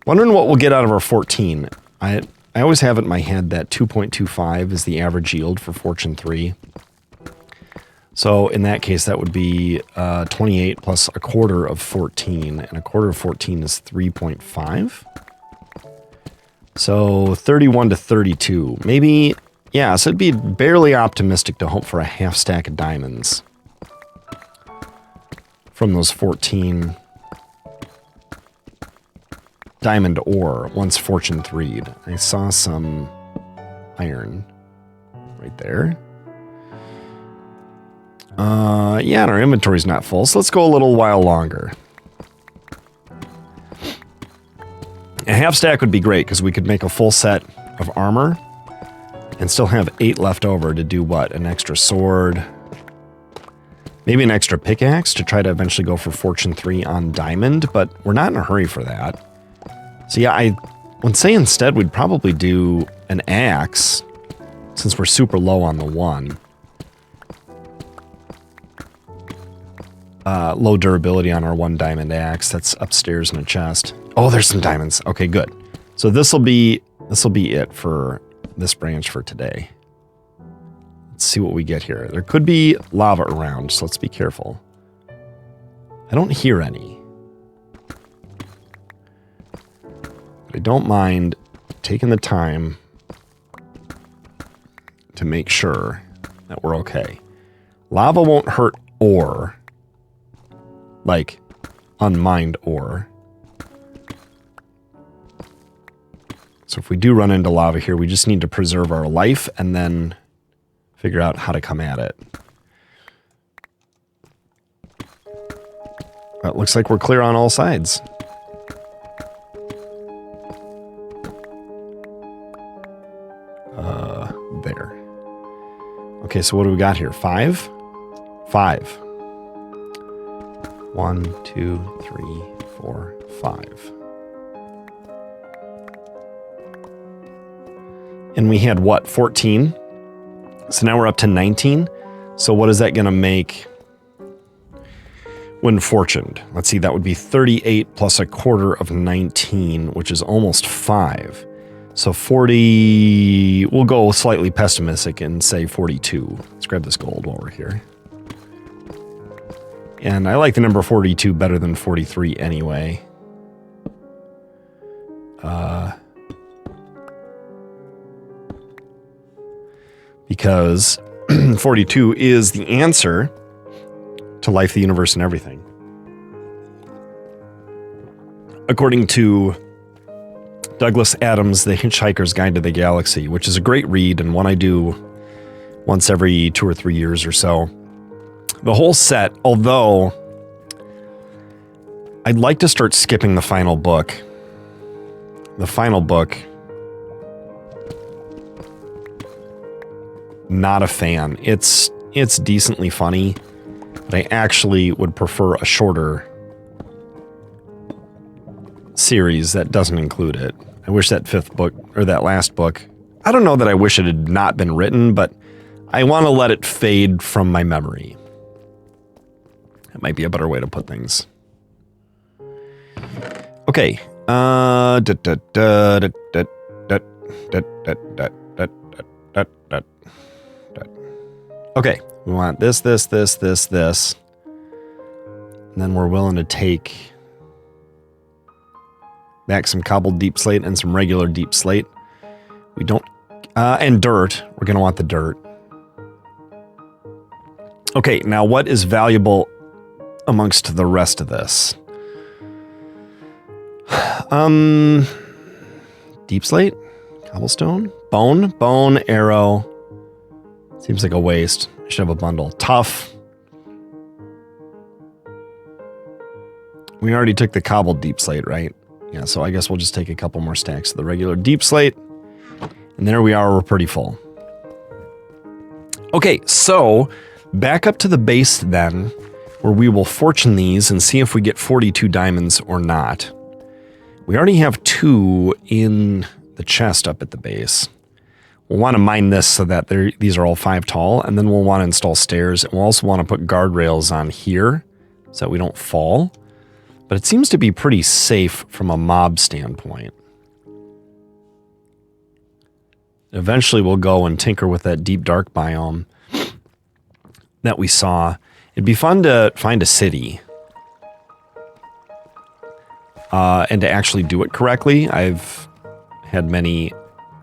Wondering what we'll get out of our 14. I always have it in my head that 2.25 is the average yield for Fortune 3. So in that case, that would be 28 plus a quarter of 14, and a quarter of 14 is 3.5. So 31 to 32. Maybe, yeah, so it'd be barely optimistic to hope for a half stack of diamonds from those 14 diamond ore once Fortune 3'd. I saw some iron right there. Yeah, and our inventory's not full, so let's go a little while longer. A half stack would be great, because we could make a full set of armor and still have 8 left over to do what? An extra sword, maybe an extra pickaxe to try to eventually go for Fortune 3 on diamond, but we're not in a hurry for that. So yeah, I would say instead we'd probably do an axe, since we're super low on the 1. Low durability on our 1 diamond axe. That's upstairs in a chest. Oh, there's some diamonds. Okay, good. So this'll be it for this branch for today. Let's see what we get here. There could be lava around, so let's be careful. I don't hear any. But I don't mind taking the time to make sure that we're okay. Lava won't hurt ore, like unmined ore. So if we do run into lava here, we just need to preserve our life and then figure out how to come at it. It looks like we're clear on all sides. There. Okay, so what do we got here? 5? 5. 1, 2, 3, 4, 5. And we had what? 14? So now we're up to 19. So what is that going to make when fortuned? Let's see, that would be 38 plus a quarter of 19, which is almost 5. So 40, we'll go slightly pessimistic and say 42. Let's grab this gold while we're here. And I like the number 42 better than 43 anyway. Because 42 is the answer to life, the universe, and everything. According to Douglas Adams' The Hitchhiker's Guide to the Galaxy, which is a great read and one I do once every 2 or 3 years or so. The whole set, although I'd like to start skipping the final book, the final book, not a fan. It's decently funny, but I actually would prefer a shorter series that doesn't include it. I wish that fifth book, or that last book, I don't know that I wish it had not been written, but I want to let it fade from my memory. That might be a better way to put things. Okay. Okay, we want this. And then we're willing to take back some cobbled deep slate and some regular deep slate. We don't, and dirt. We're going to want the dirt. Okay, now what is valuable amongst the rest of this? Deep slate, cobblestone, bone, arrow. Seems like a waste. I should have a bundle. Tough. We already took the cobbled deep slate, right? Yeah, so I guess we'll just take a couple more stacks of the regular deep slate. And there we are, we're pretty full. Okay, so back up to the base then, where we will fortune these and see if we get 42 diamonds or not. We already have 2 in the chest up at the base. We'll want to mine this so that these are all 5 tall, and then we'll want to install stairs, and we'll also want to put guardrails on here so that we don't fall. But it seems to be pretty safe from a mob standpoint. Eventually we'll go and tinker with that deep dark biome that we saw. It'd be fun to find a city. And to actually do it correctly. I've had many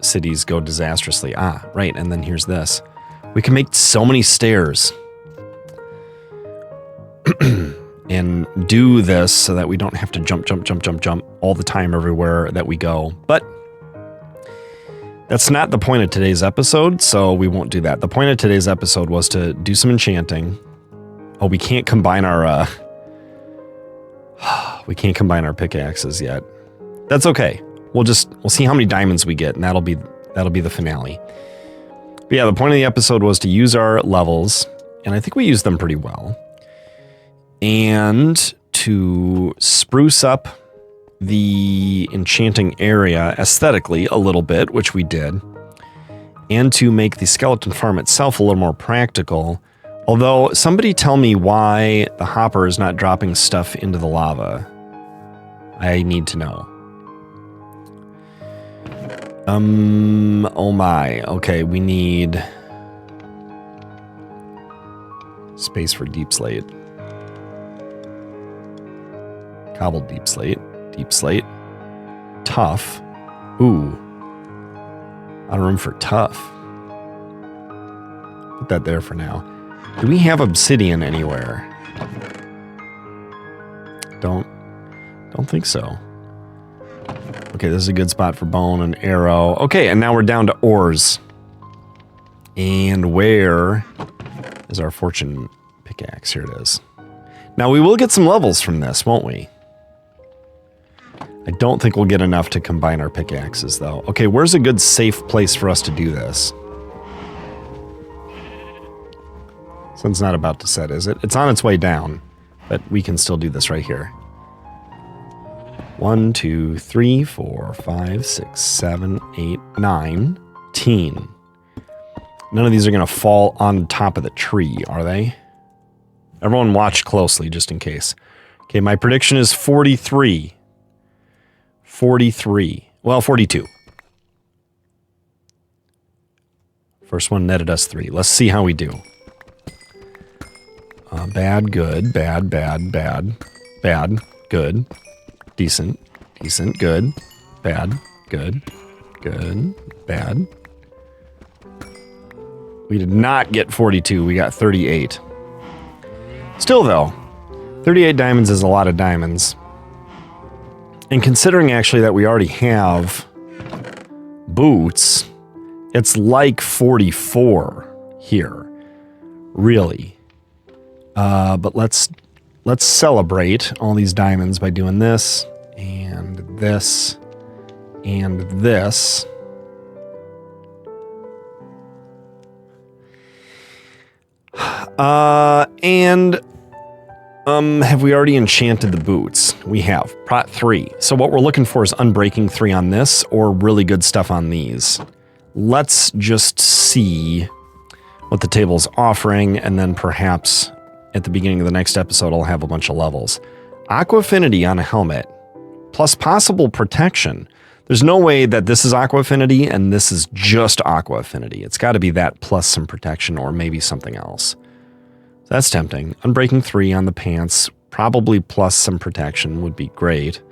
cities go disastrously. Ah, right, and then here's this. We can make so many stairs. And do this so that we don't have to jump all the time everywhere that we go. But that's not the point of today's episode, so we won't do that. The point of today's episode was to do some enchanting. Oh, we can't combine our pickaxes yet. That's okay. We'll see how many diamonds we get, and that'll be the finale. But yeah, the point of the episode was to use our levels, and I think we used them pretty well. And to spruce up the enchanting area aesthetically a little bit, which we did, and to make the skeleton farm itself a little more practical. Although, somebody tell me why the hopper is not dropping stuff into the lava. I need to know. Oh my. Okay, we need space for deep slate. Cobbled deep slate. Tough. Ooh. Out of room for tough. Put that there for now. Do we have obsidian anywhere? Don't think so. Okay, this is a good spot for bone and arrow. Okay, and now we're down to ores. And where is our fortune pickaxe? Here it is. Now we will get some levels from this, won't we? I don't think we'll get enough to combine our pickaxes, though. Okay, where's a good safe place for us to do this? Sun's not about to set, is it? It's on its way down, but we can still do this right here. 1, 2, 3, 4, 5, 6, 7, 8, 9, 10. None of these are going to fall on top of the tree, are they? Everyone watch closely, just in case. Okay, my prediction is 43. 43. Well, 42. First one netted us 3. Let's see how we do. Bad, good, bad, good, decent, good, bad, good, bad. We did not get 42. We got 38. Still, though, 38 diamonds is a lot of diamonds. And considering actually that we already have boots, it's like 44 here, really. But let's celebrate all these diamonds by doing this, and this, and this. Have we already enchanted the boots? We have. Prot 3. So what we're looking for is Unbreaking 3 on this, or really good stuff on these. Let's just see what the table's offering, and then perhaps at the beginning of the next episode, I'll have a bunch of levels. Aqua Affinity on a helmet, plus possible protection. There's no way that this is Aqua Affinity and this is just Aqua Affinity. It's got to be that plus some protection, or maybe something else. That's tempting. Unbreaking 3 on the pants, probably plus some protection would be great.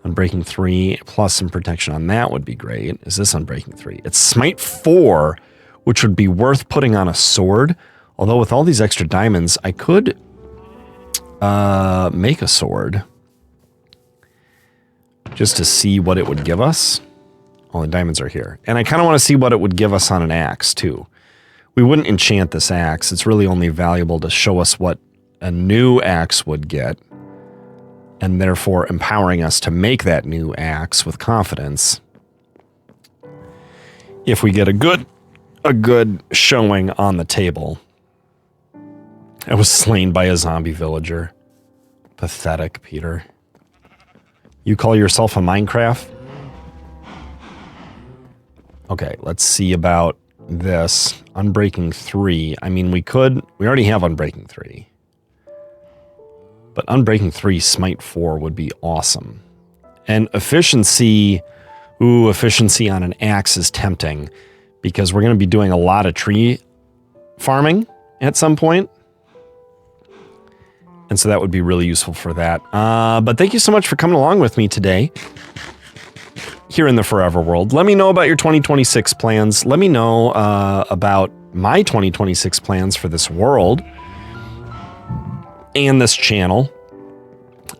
Unbreaking 3 plus some protection on that would be great. Is this Unbreaking 3? It's Smite 4, which would be worth putting on a sword. Although with all these extra diamonds, I could make a sword just to see what it would give us. All the diamonds are here. And I kind of want to see what it would give us on an axe, too. We wouldn't enchant this axe. It's really only valuable to show us what a new axe would get, and therefore empowering us to make that new axe with confidence. If we get a good showing on the table. I was slain by a zombie villager. Pathetic, Peter. You call yourself a Minecraft? Okay, let's see about this. Unbreaking 3. I mean, we already have Unbreaking 3. But Unbreaking 3 Smite 4 would be awesome. And efficiency, efficiency on an axe is tempting, because we're going to be doing a lot of tree farming at some point. And so that would be really useful for that. But thank you so much for coming along with me today here in the Forever World. Let me know about your 2026 plans. Let me know about my 2026 plans for this world and this channel,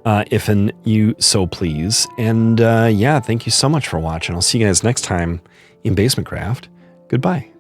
if and you so please. And yeah, thank you so much for watching. I'll see you guys next time in BasementCraft. Goodbye.